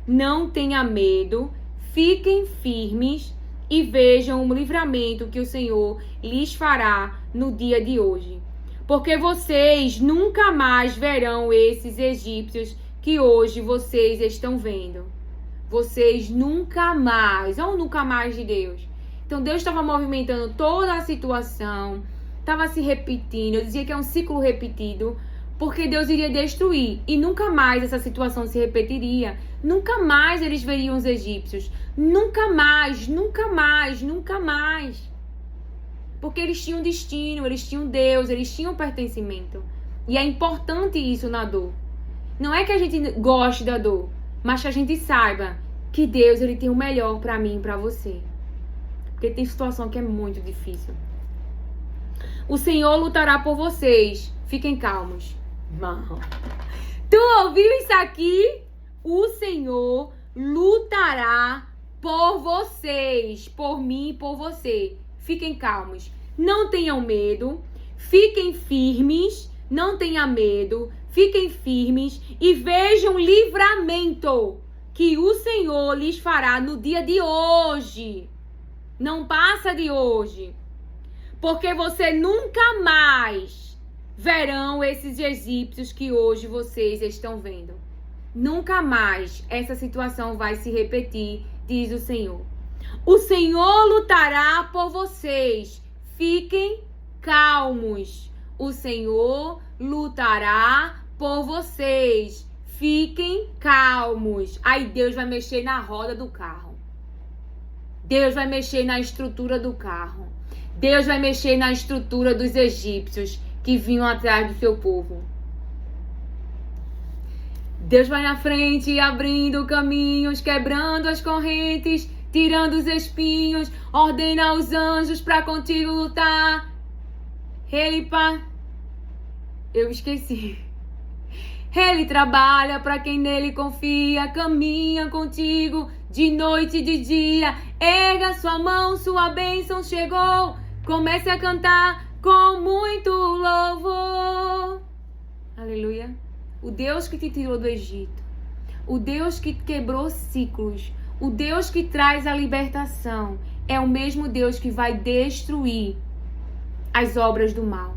Não tenha medo, fiquem firmes e vejam o livramento que o Senhor lhes fará no dia de hoje. Porque vocês nunca mais verão esses egípcios que hoje vocês estão vendo. Vocês nunca mais. Olha o nunca mais de Deus. Então Deus estava movimentando toda a situação, estava se repetindo. Eu dizia que é um ciclo repetido, porque Deus iria destruir e nunca mais essa situação se repetiria. Nunca mais eles veriam os egípcios. Nunca mais, nunca mais, nunca mais. Porque eles tinham destino, eles tinham Deus, eles tinham pertencimento. E é importante isso na dor. Não é que a gente goste da dor, mas que a gente saiba que Deus, Ele tem o melhor para mim e para você. Porque tem situação que é muito difícil. O Senhor lutará por vocês. Fiquem calmos. Irmão, tu ouviu isso aqui? O Senhor lutará por vocês, por mim e por você. Fiquem calmos. Não tenham medo. Fiquem firmes. Não tenham medo. Fiquem firmes e vejam o livramento que o Senhor lhes fará no dia de hoje. Não passa de hoje. Porque você nunca mais verão esses egípcios que hoje vocês estão vendo. Nunca mais essa situação vai se repetir, diz o Senhor. O Senhor lutará por vocês. Fiquem calmos. O Senhor lutará por vocês. Fiquem calmos. Aí Deus vai mexer na roda do carro. Deus vai mexer na estrutura do carro. Deus vai mexer na estrutura dos egípcios que vinham atrás do seu povo. Deus vai na frente, abrindo caminhos, quebrando as correntes, tirando os espinhos, ordena os anjos para contigo lutar. Eu esqueci. Ele trabalha para quem nele confia, caminha contigo de noite e de dia. Erga sua mão, sua bênção chegou. Comece a cantar com muito louvor. Aleluia. O Deus que te tirou do Egito, o Deus que quebrou ciclos, o Deus que traz a libertação, é o mesmo Deus que vai destruir as obras do mal.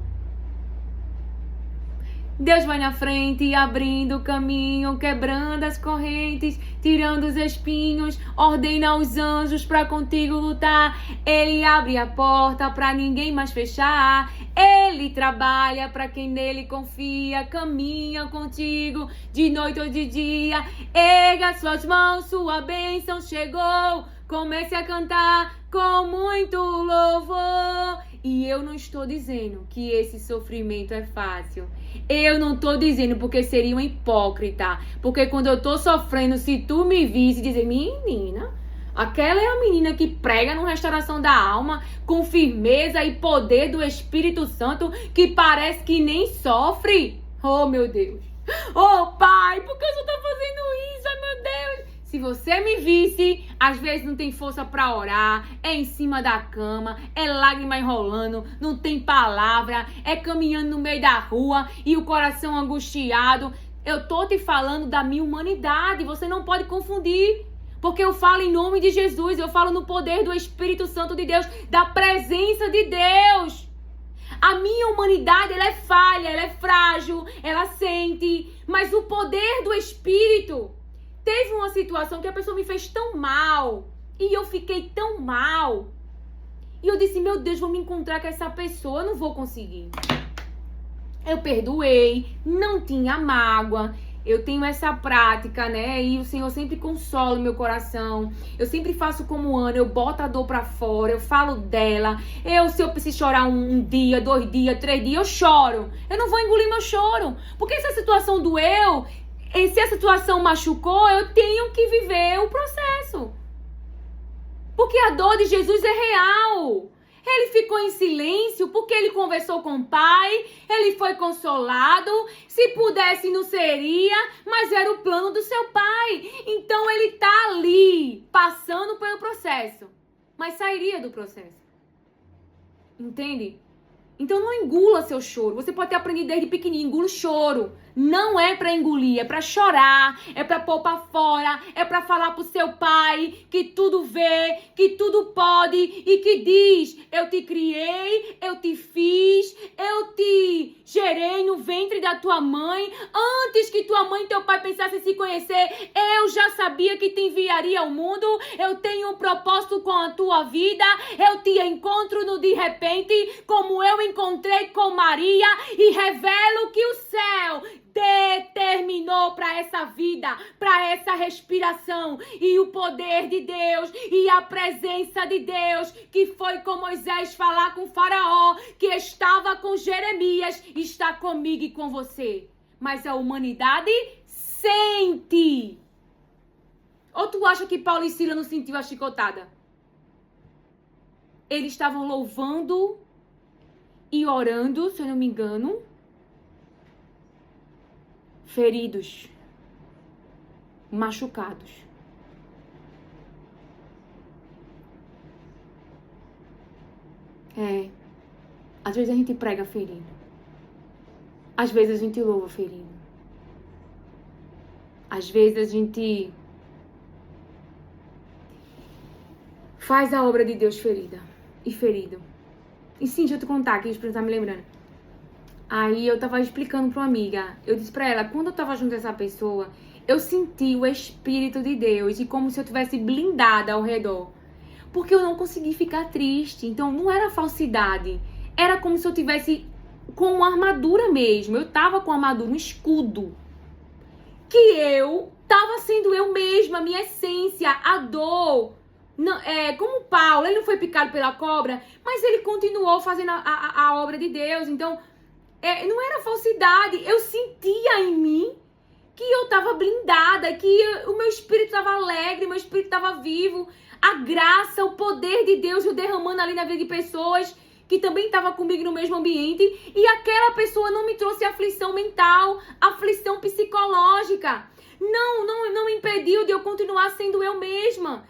Deus vai na frente, abrindo o caminho, quebrando as correntes, tirando os espinhos, ordena os anjos para contigo lutar. Ele abre a porta para ninguém mais fechar. Ele trabalha para quem nele confia, caminha contigo de noite ou de dia. Erga suas mãos, sua bênção chegou. Comece a cantar com muito louvor. E eu não estou dizendo que esse sofrimento é fácil. Eu não estou dizendo porque seria um hipócrita. Porque quando eu estou sofrendo, se tu me visse e dizer, menina, aquela é a menina que prega no Restauração da Alma com firmeza e poder do Espírito Santo que parece que nem sofre. Oh, meu Deus. Oh, Pai, por que eu só tô fazendo isso? Ai, meu Deus. Se você me visse, às vezes não tem força pra orar, é em cima da cama, é lágrima enrolando, não tem palavra, é caminhando no meio da rua e o coração angustiado. Eu tô te falando da minha humanidade, você não pode confundir. Porque eu falo em nome de Jesus, eu falo no poder do Espírito Santo de Deus, da presença de Deus. A minha humanidade, ela é falha, ela é frágil, ela sente, mas o poder do Espírito... Teve uma situação que a pessoa me fez tão mal. E eu fiquei tão mal. E eu disse, meu Deus, vou me encontrar com essa pessoa. Eu não vou conseguir. Eu perdoei. Não tinha mágoa. Eu tenho essa prática, né? E o Senhor sempre consola o meu coração. Eu sempre faço como Ana. Eu boto a dor pra fora. Eu falo dela. Se eu preciso chorar um dia, 2 dias, 3 dias, eu choro. Eu não vou engolir meu choro. Porque se a situação doeu... E se a situação machucou, eu tenho que viver o processo. Porque a dor de Jesus é real. Ele ficou em silêncio porque ele conversou com o Pai, ele foi consolado. Se pudesse, não seria, mas era o plano do seu Pai. Então ele está ali, passando pelo processo, mas sairia do processo. Entende? Então não engula seu choro. Você pode ter aprendido desde pequenininho, engula o choro. Não é pra engolir, é pra chorar, é pra pôr pra fora, é pra falar pro seu pai que tudo vê, que tudo pode e que diz, eu te criei, eu te fiz, eu te gerei no ventre da tua mãe. Antes que tua mãe e teu pai pensassem em se conhecer, eu já sabia que te enviaria ao mundo. Eu tenho um propósito com a tua vida. Eu te encontro no de repente, como eu encontrei com Maria, e revelo que o céu determinou para essa vida, para essa respiração, e o poder de Deus e a presença de Deus que foi com Moisés falar com Faraó, que estava com Jeremias, está comigo e com você. Mas a humanidade sente. Ou tu acha que Paulo e Silas não sentiu a chicotada? Eles estavam louvando e orando, se eu não me engano, feridos, machucados. Às vezes a gente prega ferido. Às vezes a gente louva ferido. Às vezes a gente faz a obra de Deus ferida e ferido. E sim, deixa eu te contar aqui, pra eu estar me lembrando. Aí eu tava explicando pra uma amiga. Eu disse pra ela, quando eu tava junto a essa pessoa, eu senti o Espírito de Deus e como se eu tivesse blindada ao redor. Porque eu não consegui ficar triste. Então não era falsidade. Era como se eu tivesse com uma armadura mesmo. Eu tava com armadura, um escudo. Que eu tava sendo eu mesma, a minha essência, a dor. Não, como Paulo, ele não foi picado pela cobra, mas ele continuou fazendo a obra de Deus. Então, não era falsidade. Eu sentia em mim que eu tava blindada, que o meu espírito tava alegre, meu espírito tava vivo. A graça, o poder de Deus eu derramando ali na vida de pessoas que também estavam comigo no mesmo ambiente. E aquela pessoa não me trouxe aflição mental, aflição psicológica. Não impediu de eu continuar sendo eu mesma.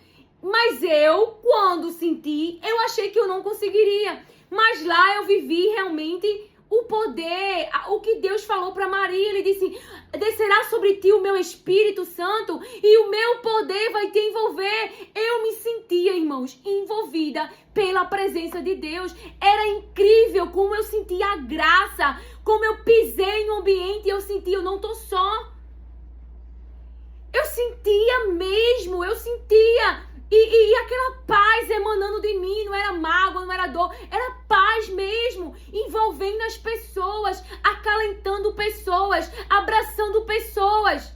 Mas eu, quando senti, eu achei que eu não conseguiria. Mas lá eu vivi realmente o poder, o que Deus falou para Maria. Ele disse, descerá sobre ti o meu Espírito Santo e o meu poder vai te envolver. Eu me sentia, irmãos, envolvida pela presença de Deus. Era incrível como eu sentia a graça, como eu pisei no ambiente e eu sentia, eu não tô só. Eu sentia mesmo, eu sentia. E aquela paz emanando de mim, não era mágoa, não era dor, era paz mesmo, envolvendo as pessoas, acalentando pessoas, abraçando pessoas.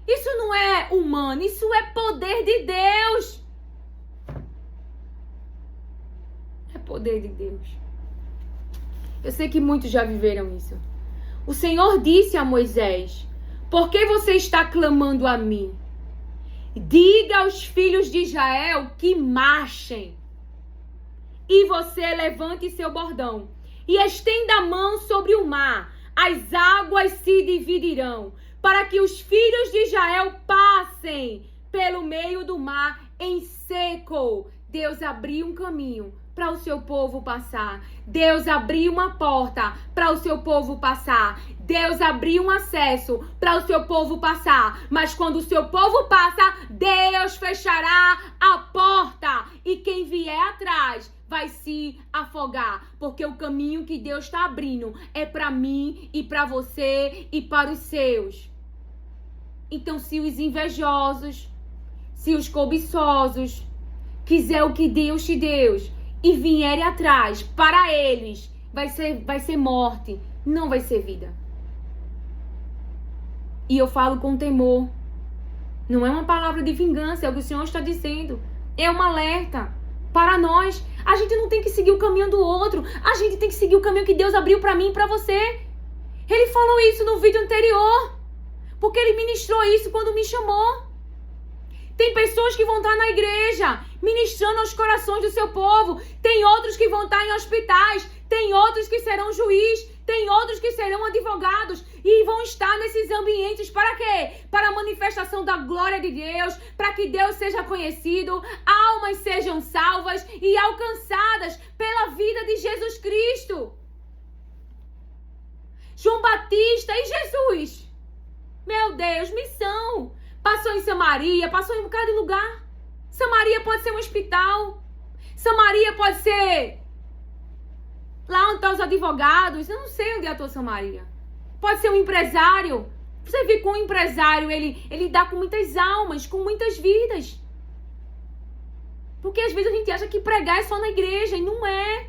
Isso não é humano, isso é poder de Deus. É poder de Deus. Eu sei que muitos já viveram isso. O Senhor disse a Moisés, por que você está clamando a mim? Diga aos filhos de Israel que marchem. E você levante seu bordão e estenda a mão sobre o mar. As águas se dividirão para que os filhos de Israel passem pelo meio do mar em seco. Deus abriu um caminho para o seu povo passar. Deus abriu uma porta para o seu povo passar. Deus abriu um acesso para o seu povo passar. Mas quando o seu povo passa, Deus fechará a porta. E quem vier atrás vai se afogar. Porque o caminho que Deus está abrindo é para mim e para você e para os seus. Então, se os invejosos, se os cobiçosos quiser o que Deus te deu e vierem atrás, para eles vai ser morte, não vai ser vida. E eu falo com temor. Não é uma palavra de vingança, é o que o Senhor está dizendo. É um alerta para nós. A gente não tem que seguir o caminho do outro. A gente tem que seguir o caminho que Deus abriu para mim e para você. Ele falou isso no vídeo anterior. Porque ele ministrou isso quando me chamou. Tem pessoas que vão estar na igreja, ministrando aos corações do seu povo. Tem outros que vão estar em hospitais. Tem outros que serão juiz. Tem outros que serão advogados. E vão estar nesses ambientes para quê? Para a manifestação da glória de Deus. Para que Deus seja conhecido. Almas sejam salvas e alcançadas pela vida de Jesus Cristo. João Batista e Jesus. Meu Deus, missão. Passou em Samaria, passou em um bocado de lugar. Samaria pode ser um hospital. Samaria pode ser lá onde estão os advogados. Eu não sei onde é a tua Samaria. Pode ser um empresário. Você vê que um empresário, ele dá com muitas almas, com muitas vidas. Porque às vezes a gente acha que pregar é só na igreja, e não é.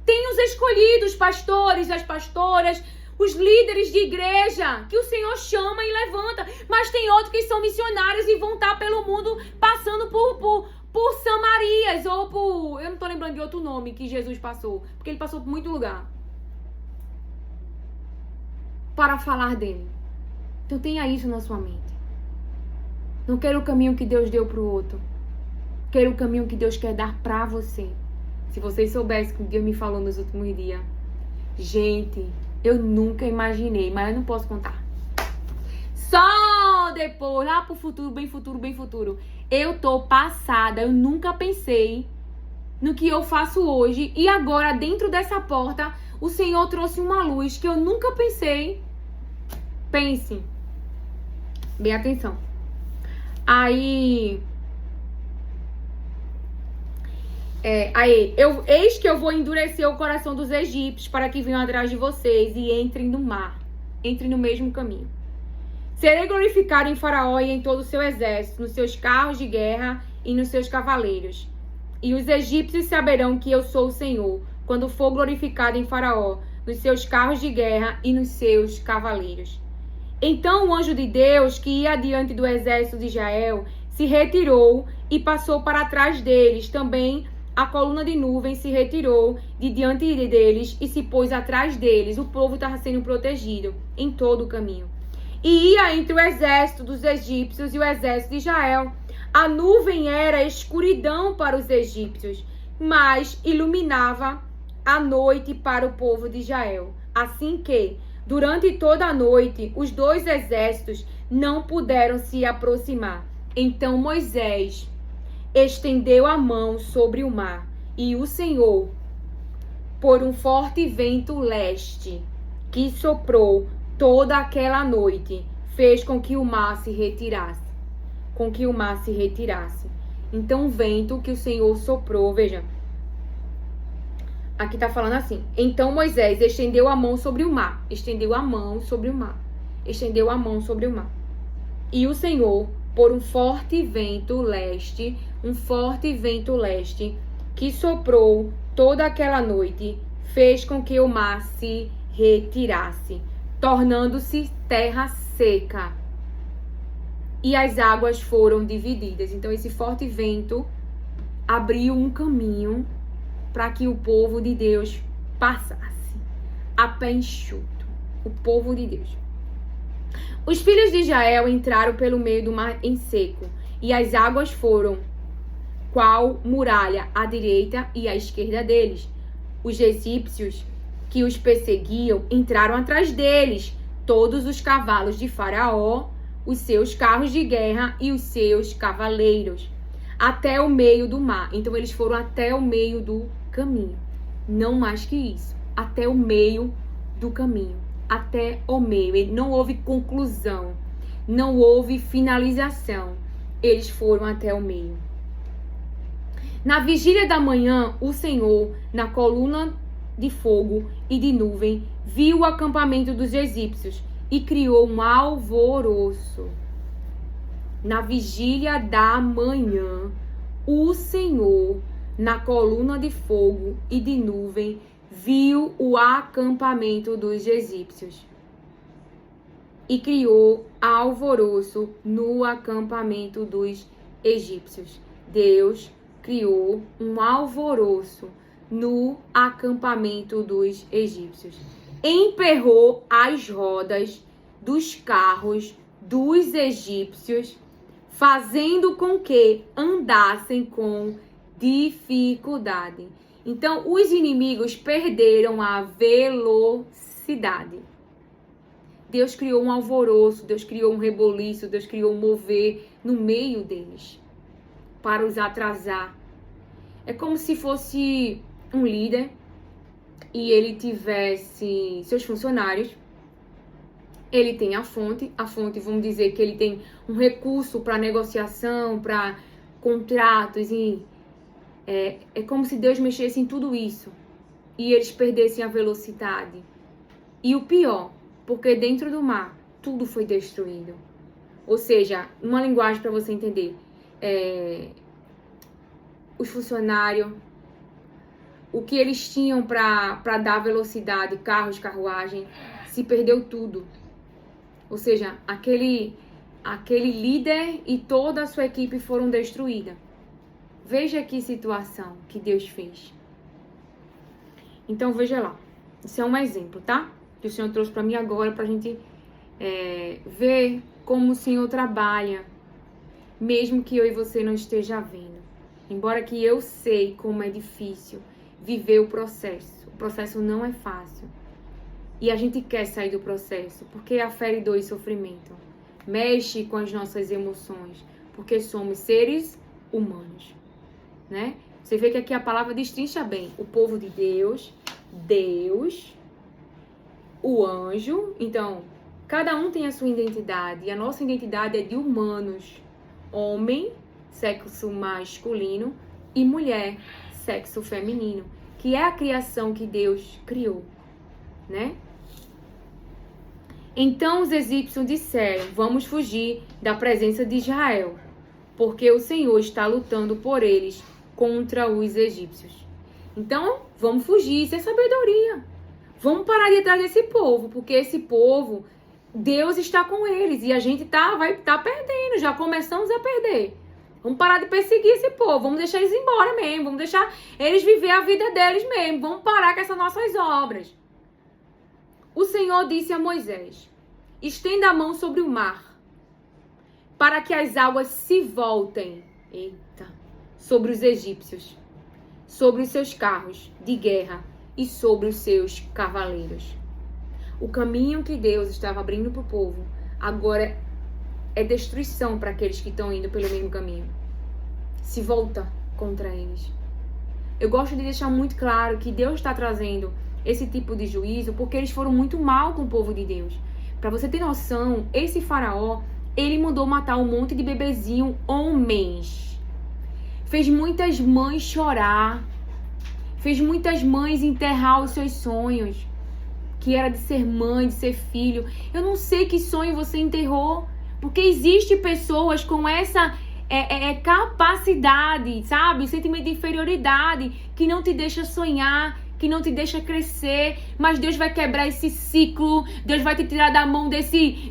Tem os escolhidos, pastores, as pastoras, os líderes de igreja, que o Senhor chama e levanta. Mas tem outros que são missionários e vão estar pelo mundo passando por Samarias, ou por... Eu não estou lembrando de outro nome que Jesus passou, porque ele passou por muito lugar para falar dele. Então tenha isso na sua mente. Não quero o caminho que Deus deu para o outro. Quero o caminho que Deus quer dar para você. Se vocês soubessem o que Deus me falou nos últimos dias. Gente, eu nunca imaginei, mas eu não posso contar. Só depois, lá pro futuro, bem futuro, bem futuro. Eu tô passada, eu nunca pensei no que eu faço hoje. E agora, dentro dessa porta, o Senhor trouxe uma luz que eu nunca pensei. Pense. Bem atenção. Eis que eu vou endurecer o coração dos egípcios para que venham atrás de vocês e entrem no mar. Entrem no mesmo caminho. Serei glorificado em Faraó e em todo o seu exército, nos seus carros de guerra e nos seus cavaleiros. E os egípcios saberão que eu sou o Senhor, quando for glorificado em Faraó, nos seus carros de guerra e nos seus cavaleiros. Então o anjo de Deus, que ia diante do exército de Israel, se retirou e passou para trás deles. Também a coluna de nuvem se retirou de diante deles e se pôs atrás deles. O povo estava sendo protegido em todo o caminho. E ia entre o exército dos egípcios e o exército de Israel. A nuvem era escuridão para os egípcios, mas iluminava a noite para o povo de Israel. Assim que, durante toda a noite, os dois exércitos não puderam se aproximar. Então Moisés estendeu a mão sobre o mar, e o Senhor, por um forte vento leste, que soprou toda aquela noite, fez com que o mar se retirasse. Então o vento que o Senhor soprou, veja, aqui tá falando assim: então Moisés estendeu a mão sobre o mar, e o Senhor, por um forte vento leste, que soprou toda aquela noite, fez com que o mar se retirasse, tornando-se terra seca. E as águas foram divididas. Então esse forte vento abriu um caminho para que o povo de Deus passasse a pé enxuto. O povo de Deus. Os filhos de Israel entraram pelo meio do mar em seco, e as águas foram qual muralha à direita e à esquerda deles. Os egípcios que os perseguiam entraram atrás deles, todos os cavalos de Faraó, os seus carros de guerra e os seus cavaleiros, até o meio do mar. Então eles foram até o meio do caminho. Não mais que isso. Até o meio do caminho. Até o meio. Não houve conclusão. Não houve finalização. Eles foram até o meio. Na vigília da manhã, o Senhor, na coluna de fogo e de nuvem, viu o acampamento dos egípcios e criou um alvoroço. Na vigília da manhã, o Senhor, na coluna de fogo e de nuvem, viu o acampamento dos egípcios e criou alvoroço no acampamento dos egípcios. Deus criou um alvoroço no acampamento dos egípcios. Emperrou as rodas dos carros dos egípcios, fazendo com que andassem com dificuldade. Então, os inimigos perderam a velocidade. Deus criou um alvoroço, Deus criou um reboliço, Deus criou um mover no meio deles para os atrasar. É como se fosse um líder e ele tivesse seus funcionários. Ele tem a fonte, vamos dizer que ele tem um recurso para negociação, para contratos, e é como se Deus mexesse em tudo isso e eles perdessem a velocidade. E o pior, porque dentro do mar tudo foi destruído. Ou seja, uma linguagem para você entender, os funcionários, o que eles tinham para dar velocidade, carros, carruagem, se perdeu tudo. Ou seja, aquele líder e toda a sua equipe foram destruídas. Veja que situação que Deus fez. Então, veja lá. Isso é um exemplo, tá? Que o Senhor trouxe para mim agora, para a gente ver como o Senhor trabalha, mesmo que eu e você não esteja vendo. Embora que eu sei como é difícil viver o processo. O processo não é fácil. E a gente quer sair do processo, porque afere dor e sofrimento. Mexe com as nossas emoções, porque somos seres humanos, né? Você vê que aqui a palavra destrincha bem. O povo de Deus, Deus, o anjo. Então, cada um tem a sua identidade. E a nossa identidade é de humanos. Homem, sexo masculino, e mulher, sexo feminino. Que é a criação que Deus criou, né? Então os egípcios disseram, vamos fugir da presença de Israel, porque o Senhor está lutando por eles contra os egípcios. Então, vamos fugir, isso é sabedoria. Vamos parar de trás desse povo, porque esse povo, Deus está com eles e a gente vai estar perdendo, já começamos a perder. Vamos parar de perseguir esse povo, vamos deixar eles embora mesmo, vamos deixar eles viver a vida deles mesmo, vamos parar com essas nossas obras. O Senhor disse a Moisés, estenda a mão sobre o mar, para que as águas se voltem, sobre os egípcios, sobre os seus carros de guerra e sobre os seus cavaleiros. O caminho que Deus estava abrindo para o povo, agora é destruição para aqueles que estão indo pelo mesmo caminho. Se volta contra eles. Eu gosto de deixar muito claro que Deus está trazendo esse tipo de juízo porque eles foram muito mal com o povo de Deus. Para você ter noção, esse faraó, ele mandou matar um monte de bebezinho homens. Fez muitas mães chorar. Fez muitas mães enterrar os seus sonhos. Que era de ser mãe, de ser filho. Eu não sei que sonho você enterrou. Porque existe pessoas com essa capacidade, sabe? O sentimento de inferioridade que não te deixa sonhar, que não te deixa crescer, mas Deus vai quebrar esse ciclo, Deus vai te tirar da mão desse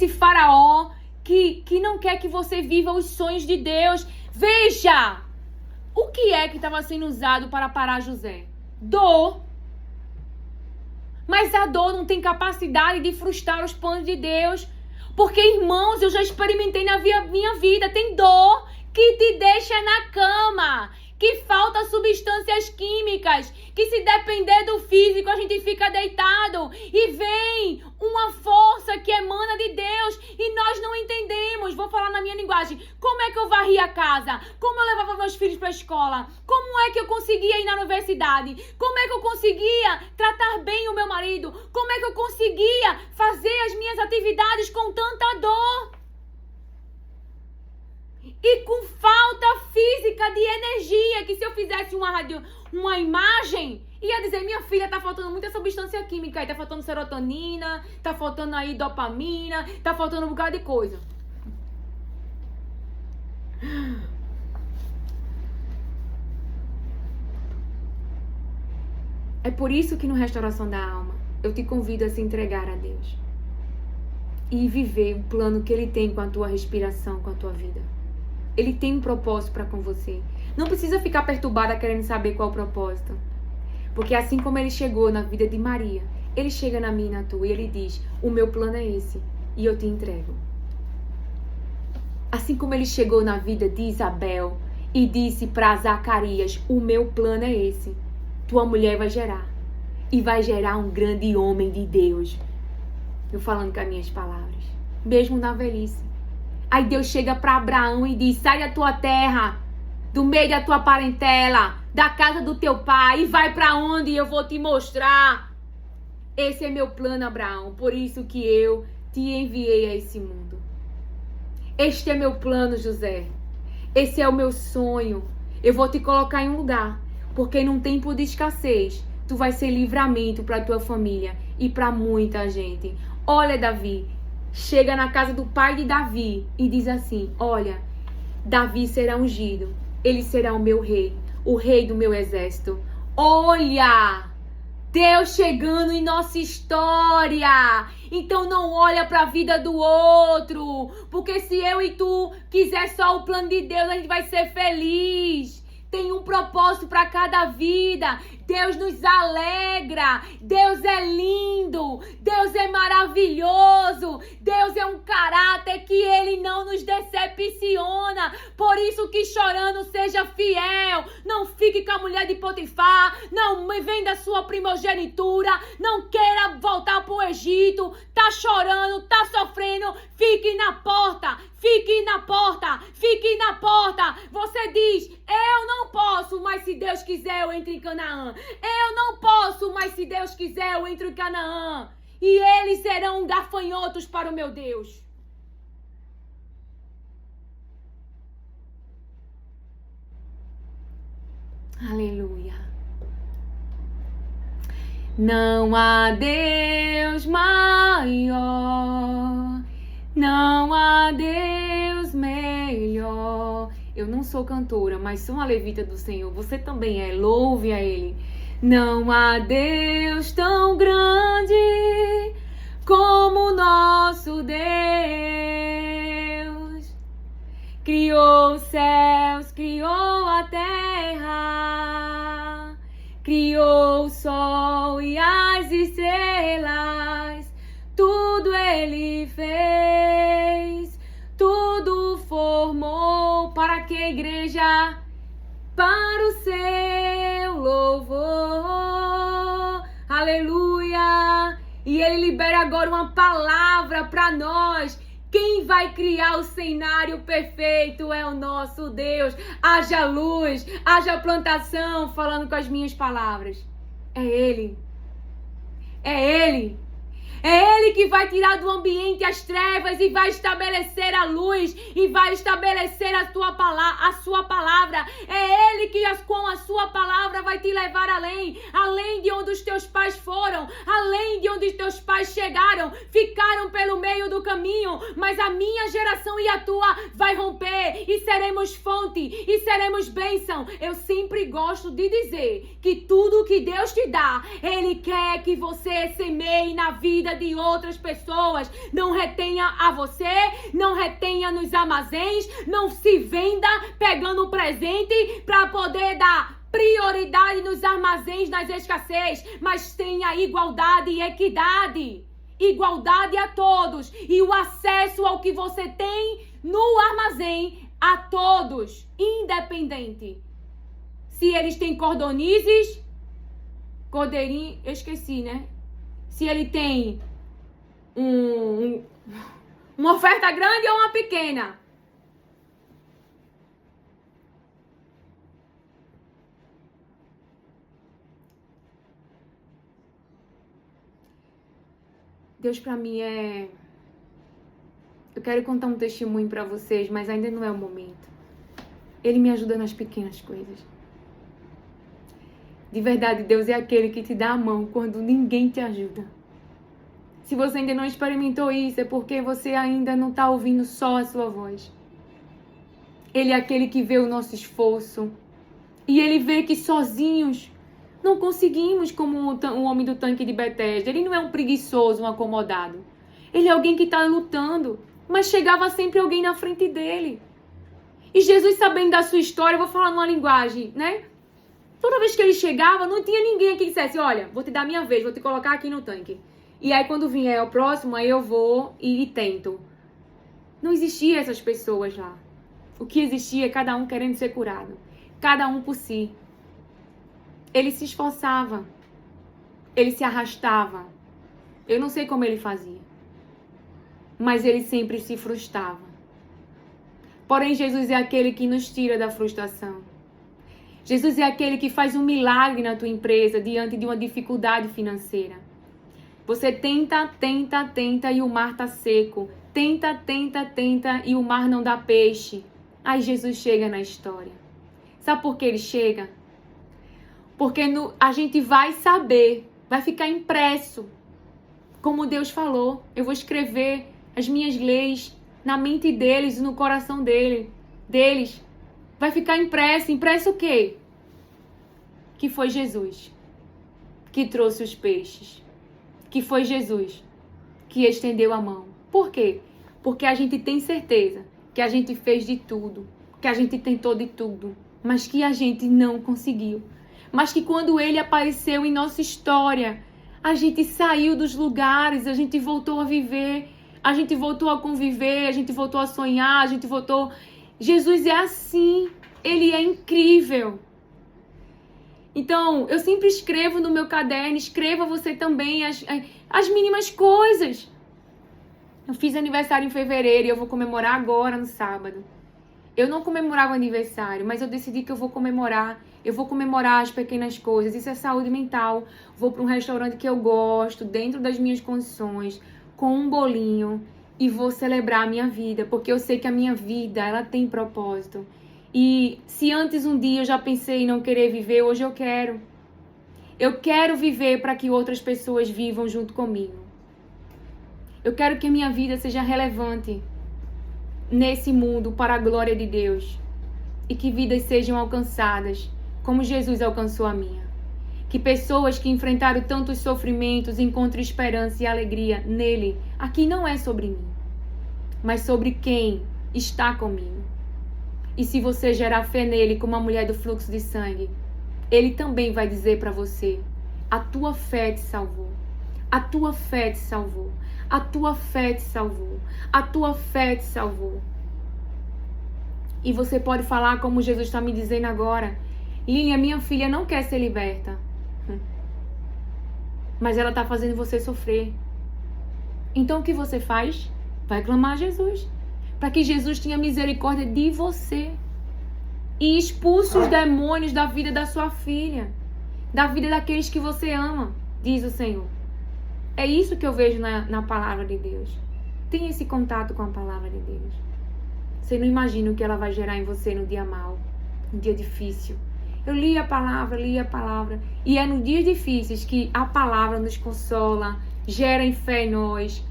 faraó que não quer que você viva os sonhos de Deus. Veja, o que é que estava sendo usado para parar José? Dor. Mas a dor não tem capacidade de frustrar os planos de Deus. Porque, irmãos, eu já experimentei na minha vida, tem dor que te deixa na cama, que falta substâncias químicas, que se depender do físico a gente fica deitado e vem uma força que emana de Deus e nós não entendemos. Vou falar na minha linguagem. Como é que eu varria a casa? Como eu levava meus filhos para a escola? Como é que eu conseguia ir na universidade? Como é que eu conseguia tratar bem o meu marido? Como é que eu conseguia fazer as minhas atividades com tanta dor? E com falta física de energia, que se eu fizesse uma imagem, ia dizer, minha filha, tá faltando muita substância química aí, tá faltando serotonina, tá faltando aí dopamina, tá faltando um bocado de coisa. É por isso que no Restauração da Alma, eu te convido a se entregar a Deus. E viver o plano que Ele tem com a tua respiração, com a tua vida. Ele tem um propósito para com você. Não precisa ficar perturbada querendo saber qual é o propósito. Porque assim como Ele chegou na vida de Maria, Ele chega na minha e na tua e Ele diz, o meu plano é esse e eu te entrego. Assim como Ele chegou na vida de Isabel e disse para Zacarias, o meu plano é esse. Tua mulher vai gerar. E vai gerar um grande homem de Deus. Eu falando com as minhas palavras. Mesmo na velhice. Aí Deus chega para Abraão e diz, sai da tua terra, do meio da tua parentela, da casa do teu pai, e vai para onde eu vou te mostrar. Esse é meu plano, Abraão, por isso que eu te enviei a esse mundo. Este é meu plano, José. Esse é o meu sonho. Eu vou te colocar em um lugar, porque num tempo de escassez, tu vai ser livramento para tua família e para muita gente. Olha, Davi, chega na casa do pai de Davi e diz assim, olha, Davi será ungido, ele será o meu rei, o rei do meu exército. Olha, Deus chegando em nossa história. Então não olha para a vida do outro, porque se eu e tu quiser só o plano de Deus, a gente vai ser feliz. Tem um propósito para cada vida. Deus nos alegra. Deus é lindo. Deus é maravilhoso. Deus é um caráter que Ele não nos decepciona. Por isso que chorando seja fiel. Não fique com a mulher de Potifar. Não venda sua primogenitura. Não queira voltar para o Egito. Tá chorando, tá sofrendo. Fique na porta. Fique na porta. Fique na porta. Você diz, eu não posso, mas se Deus quiser eu entro em Canaã. Eu não posso, mas se Deus quiser eu entro em Canaã. E eles serão gafanhotos para o meu Deus. Aleluia. Não há Deus maior, não há Deus melhor. Eu não sou cantora, mas sou uma levita do Senhor. Você também é. Louve a Ele. Não há Deus tão grande como o nosso Deus. Criou os céus, criou a terra, criou o sol e as estrelas. Tudo Ele fez, tudo formou. Para que, igreja? Para o seu louvor. Aleluia! E Ele libera agora uma palavra para nós. Quem vai criar o cenário perfeito é o nosso Deus. Haja luz, haja plantação, falando com as minhas palavras. É Ele. É Ele. É Ele que vai tirar do ambiente as trevas e vai estabelecer a luz e vai estabelecer a sua palavra. É Ele que com a sua palavra vai te levar além de onde os teus pais foram, além de onde os teus pais chegaram, ficaram pelo meio do caminho, mas a minha geração e a tua vai romper e seremos fonte e seremos bênção. Eu sempre gosto de dizer que tudo que Deus te dá, Ele quer que você semeie na vida de outras pessoas. Não retenha a você, não retenha nos armazéns, não se venda pegando presente para poder dar prioridade nos armazéns, nas escassez, mas tenha igualdade e equidade. Igualdade a todos e o acesso ao que você tem no armazém a todos, independente. Se eles têm cordonizes, cordeirinho, eu esqueci, né? Se ele tem uma oferta grande ou uma pequena. Deus para mim é... Eu quero contar um testemunho para vocês, mas ainda não é o momento. Ele me ajuda nas pequenas coisas. De verdade, Deus é aquele que te dá a mão quando ninguém te ajuda. Se você ainda não experimentou isso, é porque você ainda não está ouvindo só a sua voz. Ele é aquele que vê o nosso esforço. E Ele vê que sozinhos não conseguimos, como o homem do tanque de Betesda. Ele não é um preguiçoso, um acomodado. Ele é alguém que está lutando, mas chegava sempre alguém na frente dele. E Jesus, sabendo da sua história, eu vou falar numa linguagem, né? Toda vez que ele chegava, não tinha ninguém aqui que dissesse, olha, vou te dar a minha vez, vou te colocar aqui no tanque. E aí quando vier o próximo, aí eu vou e tento. Não existia essas pessoas lá. O que existia é cada um querendo ser curado. Cada um por si. Ele se esforçava. Ele se arrastava. Eu não sei como ele fazia. Mas ele sempre se frustrava. Porém, Jesus é aquele que nos tira da frustração. Jesus é aquele que faz um milagre na tua empresa diante de uma dificuldade financeira. Você tenta e o mar está seco. Tenta e o mar não dá peixe. Aí Jesus chega na história. Sabe por que ele chega? Porque a gente vai saber, vai ficar impresso. Como Deus falou, eu vou escrever as minhas leis na mente deles e no coração deles. Vai ficar impresso. Impresso o quê? Que foi Jesus que trouxe os peixes. Que foi Jesus que estendeu a mão. Por quê? Porque a gente tem certeza que a gente fez de tudo, que a gente tentou de tudo, mas que a gente não conseguiu. Mas que quando Ele apareceu em nossa história, a gente saiu dos lugares, a gente voltou a viver. A gente voltou a conviver, a gente voltou a sonhar, a gente voltou... Jesus é assim, ele é incrível. Então, eu sempre escrevo no meu caderno, escreva você também as mínimas coisas. Eu fiz aniversário em fevereiro e eu vou comemorar agora no sábado. Eu não comemorava aniversário, mas eu decidi que eu vou comemorar. Eu vou comemorar as pequenas coisas. Isso é saúde mental. Vou para um restaurante que eu gosto, dentro das minhas condições, com um bolinho, e vou celebrar a minha vida, porque eu sei que a minha vida, ela tem propósito. E se antes um dia eu já pensei em não querer viver, hoje eu quero. Eu quero viver para que outras pessoas vivam junto comigo. Eu quero que a minha vida seja relevante nesse mundo para a glória de Deus. E que vidas sejam alcançadas como Jesus alcançou a minha. Que pessoas que enfrentaram tantos sofrimentos encontrem esperança e alegria nele. Aqui não é sobre mim, mas sobre quem está comigo. E se você gerar fé nele como a mulher do fluxo de sangue, ele também vai dizer para você: a tua fé te salvou. A tua fé te salvou. A tua fé te salvou. A tua fé te salvou. E você pode falar como Jesus está me dizendo agora: Lilian, minha filha não quer ser liberta. Mas ela está fazendo você sofrer. Então o que você faz? Vai clamar a Jesus. Para que Jesus tenha misericórdia de você. E expulse os demônios da vida da sua filha. Da vida daqueles que você ama, diz o Senhor. É isso que eu vejo na palavra de Deus. Tenha esse contato com a palavra de Deus. Você não imagina o que ela vai gerar em você no dia mau, no dia difícil. Eu li a palavra. E é nos dias difíceis que a palavra nos consola, gera em fé em nós.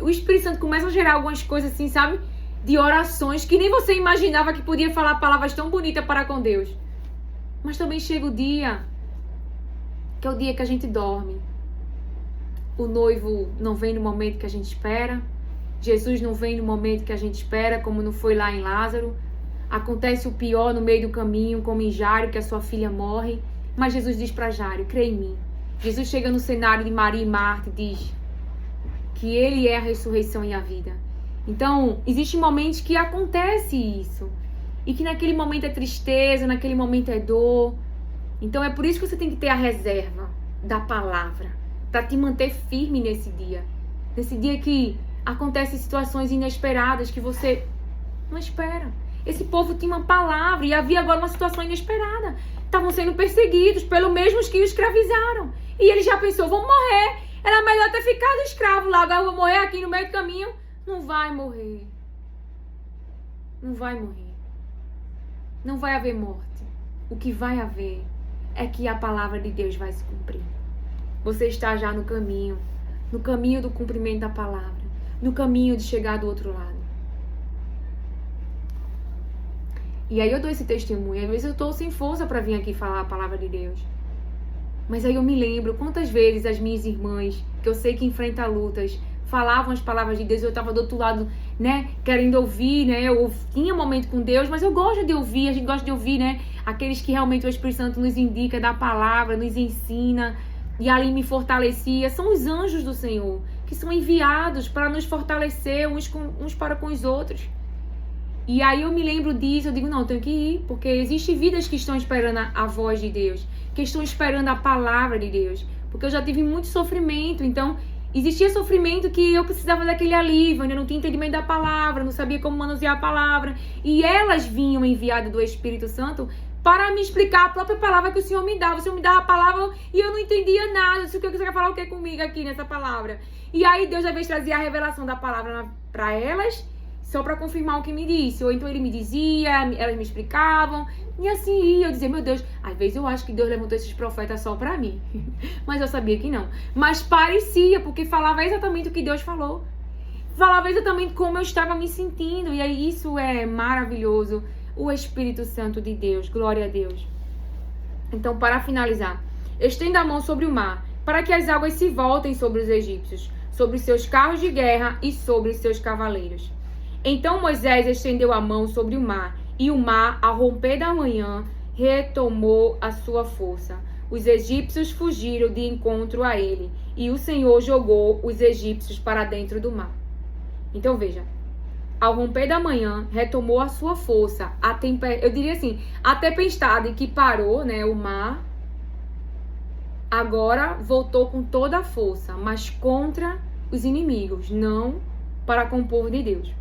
O Espírito Santo começa a gerar algumas coisas assim, sabe? De orações que nem você imaginava que podia falar palavras tão bonitas para com Deus. Mas também chega o dia, que é o dia que a gente dorme. O noivo não vem no momento que a gente espera. Jesus não vem no momento que a gente espera, como não foi lá em Lázaro. Acontece o pior no meio do caminho, como em Jairo, que a sua filha morre. Mas Jesus diz para Jairo: crê em mim. Jesus chega no cenário de Maria e Marta e diz que ele é a ressurreição e a vida. Então, existem momentos que acontece isso. E que naquele momento é tristeza, naquele momento é dor. Então é por isso que você tem que ter a reserva da palavra, para te manter firme nesse dia. Nesse dia que acontecem situações inesperadas que você não espera. Esse povo tinha uma palavra e havia agora uma situação inesperada. Estavam sendo perseguidos pelos mesmos que o escravizaram. E ele já pensou: vamos morrer. Era melhor ter ficado escravo lá, agora eu vou morrer aqui no meio do caminho. Não vai morrer. Não vai morrer. Não vai haver morte. O que vai haver é que a palavra de Deus vai se cumprir. Você está já no caminho do cumprimento da palavra, no caminho de chegar do outro lado. E aí eu dou esse testemunho. Às vezes eu estou sem força para vir aqui falar a palavra de Deus. Mas aí eu me lembro quantas vezes as minhas irmãs, que eu sei que enfrentam lutas, falavam as palavras de Deus, eu estava do outro lado, né, querendo ouvir, né, eu tinha momento com Deus, mas eu gosto de ouvir, a gente gosta de ouvir, né, aqueles que realmente o Espírito Santo nos indica da palavra, nos ensina, e ali me fortalecia. São os anjos do Senhor, que são enviados para nos fortalecer uns para com os outros. E aí eu me lembro disso, eu digo: não, eu tenho que ir, porque existem vidas que estão esperando a voz de Deus, que estão esperando a palavra de Deus, porque eu já tive muito sofrimento, então existia sofrimento que eu precisava daquele alívio, eu ainda não tinha entendimento da palavra, não sabia como manusear a palavra, e elas vinham enviadas do Espírito Santo para me explicar a própria palavra que o Senhor me dava. O Senhor me dava a palavra e eu não entendia nada. Você quer falar o que comigo aqui nessa palavra? E aí Deus às vezes trazia a revelação da palavra para elas, só para confirmar o que me disse. Ou então ele me dizia, elas me explicavam. E assim ia, eu dizia: meu Deus, às vezes eu acho que Deus levantou esses profetas só para mim. Mas eu sabia que não. Mas parecia, porque falava exatamente o que Deus falou. Falava exatamente como eu estava me sentindo. E aí isso é maravilhoso. O Espírito Santo de Deus, glória a Deus. Então, para finalizar: estenda a mão sobre o mar, para que as águas se voltem sobre os egípcios, sobre seus carros de guerra e sobre seus cavaleiros. Então Moisés estendeu a mão sobre o mar, e o mar, ao romper da manhã, retomou a sua força. Os egípcios fugiram de encontro a ele, e o Senhor jogou os egípcios para dentro do mar. Então veja, ao romper da manhã, retomou a sua força. Eu diria assim, a tempestade que parou, né, o mar, agora voltou com toda a força, mas contra os inimigos, não para com o povo de Deus.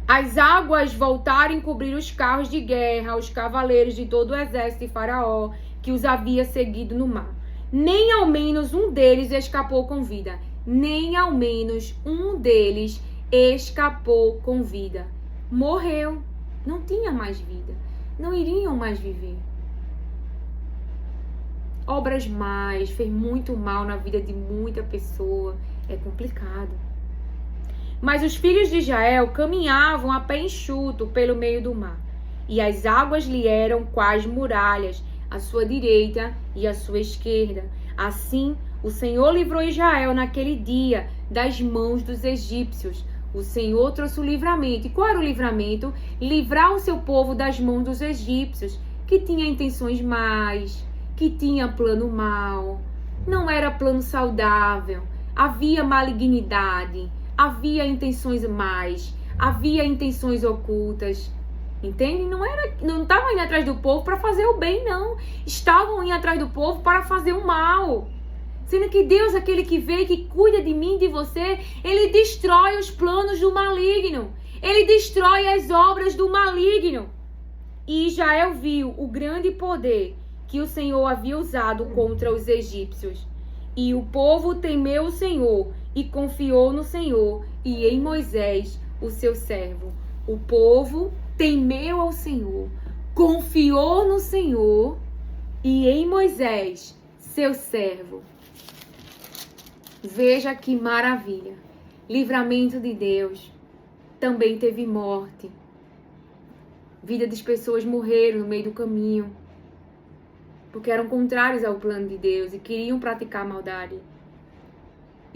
As águas voltaram a encobrir os carros de guerra, os cavaleiros de todo o exército de Faraó, que os havia seguido no mar. Nem ao menos um deles escapou com vida. Nem ao menos um deles escapou com vida. Morreu. Não tinha mais vida. Não iriam mais viver. Obras más, fez muito mal na vida de muita pessoa. É complicado. Mas os filhos de Israel caminhavam a pé enxuto pelo meio do mar. E as águas lhe eram quais muralhas, à sua direita e à sua esquerda. Assim, o Senhor livrou Israel naquele dia das mãos dos egípcios. O Senhor trouxe o livramento. E qual era o livramento? Livrar o seu povo das mãos dos egípcios, que tinha intenções más, que tinha plano mau. Não era plano saudável. Havia malignidade. Havia intenções más, havia intenções ocultas, entende? Não estavam indo atrás do povo para fazer o bem, não. Estavam indo atrás do povo para fazer o mal. Sendo que Deus, aquele que vê, que cuida de mim, de você, Ele destrói os planos do maligno. Ele destrói as obras do maligno. E Israel viu o grande poder que o Senhor havia usado contra os egípcios. E o povo temeu o Senhor e confiou no Senhor e em Moisés, o seu servo. O povo temeu ao Senhor, confiou no Senhor e em Moisés, seu servo. Veja que maravilha. Livramento de Deus. Também teve morte. Vida das pessoas morreram no meio do caminho, porque eram contrários ao plano de Deus e queriam praticar maldade.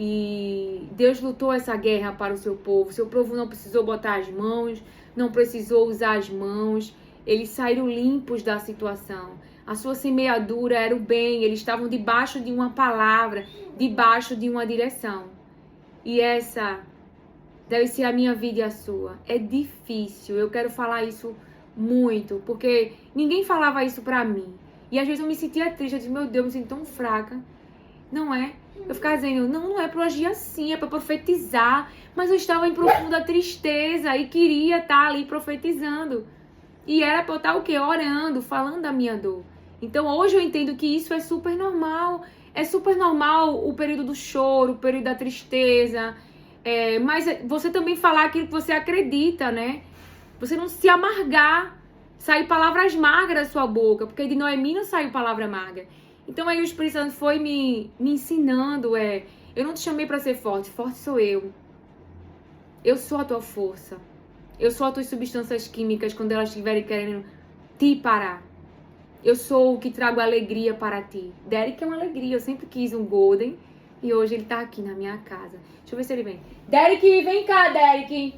E Deus lutou essa guerra para o seu povo. Seu povo não precisou botar as mãos, não precisou usar as mãos. Eles saíram limpos da situação. A sua semeadura era o bem. Eles estavam debaixo de uma palavra, debaixo de uma direção. E essa deve ser a minha vida e a sua. É difícil. Eu quero falar isso muito, porque ninguém falava isso pra mim. E às vezes eu me sentia triste. Eu disse, meu Deus, eu me sinto tão fraca. Não é? Eu ficava dizendo, não é para agir assim, é para profetizar. Mas eu estava em profunda tristeza e queria estar ali profetizando. E era para eu estar o quê? Orando, falando da minha dor. Então hoje eu entendo que isso é super normal. É super normal o período do choro, o período da tristeza. Mas você também falar aquilo que você acredita, né? Você não se amargar. Sair palavras magras da sua boca. Porque de Noemi não saiu palavra magra. Então aí o Espírito Santo foi me ensinando, eu não te chamei para ser forte, forte sou eu. Eu sou a tua força. Eu sou as tuas substâncias químicas quando elas estiverem querendo te parar. Eu sou o que trago alegria para ti. Derek é uma alegria, eu sempre quis um Golden e hoje ele tá aqui na minha casa. Deixa eu ver se ele vem. Derek, vem cá, Derek.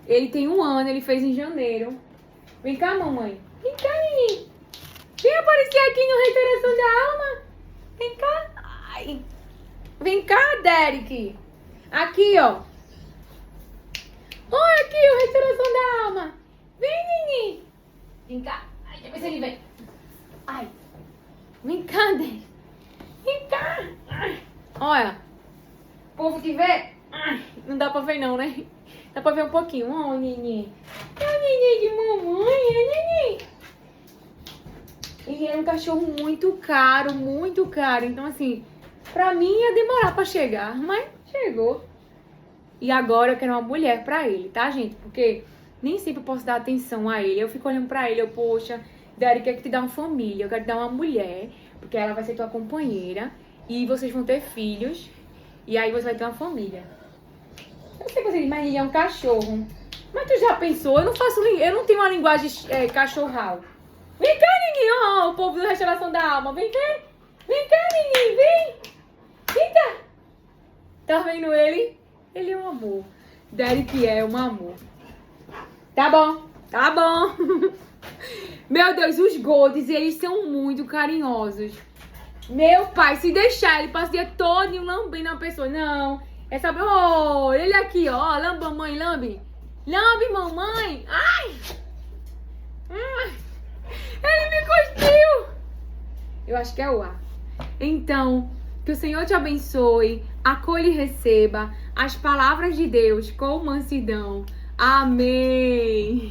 Ele tem 1 ano, ele fez em janeiro. Vem cá, mamãe. Vem cá, menino. Vem aparecer aqui no Restauração da Alma. Vem cá. Ai. Vem cá, Derek. Aqui, ó. Olha aqui o Restauração da Alma. Vem, menino. Vem cá. Ai, deixa eu ver se ele vem. Ai. Vem cá, Derek. Vem cá. Ai. Olha. O povo que vê. Ai. Não dá pra ver não, né? Dá pra ver um pouquinho. Ó, neném. É o neném de mamãe. É neném. Ele é um cachorro muito caro, muito caro. Então, assim, pra mim ia demorar pra chegar, mas chegou. E agora eu quero uma mulher pra ele, tá, gente? Porque nem sempre eu posso dar atenção a ele. Eu fico olhando pra ele, poxa, Dari quer que te dá uma família, eu quero te dar uma mulher, porque ela vai ser tua companheira. E vocês vão ter filhos, e aí você vai ter uma família. Eu sei que você diz, mas ele é um cachorro. Mas tu já pensou? Eu não tenho uma linguagem cachorral. Vem cá, Nini, ó, o povo da Restauração da Alma. Vem cá. Vem cá, Nini, vem. Vem cá. Tá vendo ele? Ele é um amor. Derek é um amor. Tá bom, tá bom. Meu Deus, os Golds, eles são muito carinhosos. Meu pai, se deixar, ele passa o dia todo lambendo a pessoa. Não, É sobre... Oh, ele aqui, ó. Lambe, mamãe, lambe. Lambe, mamãe. Ai. Ele me cuspiu. Eu acho que é o ar. Então, que o Senhor te abençoe, acolha e receba as palavras de Deus com mansidão. Amém.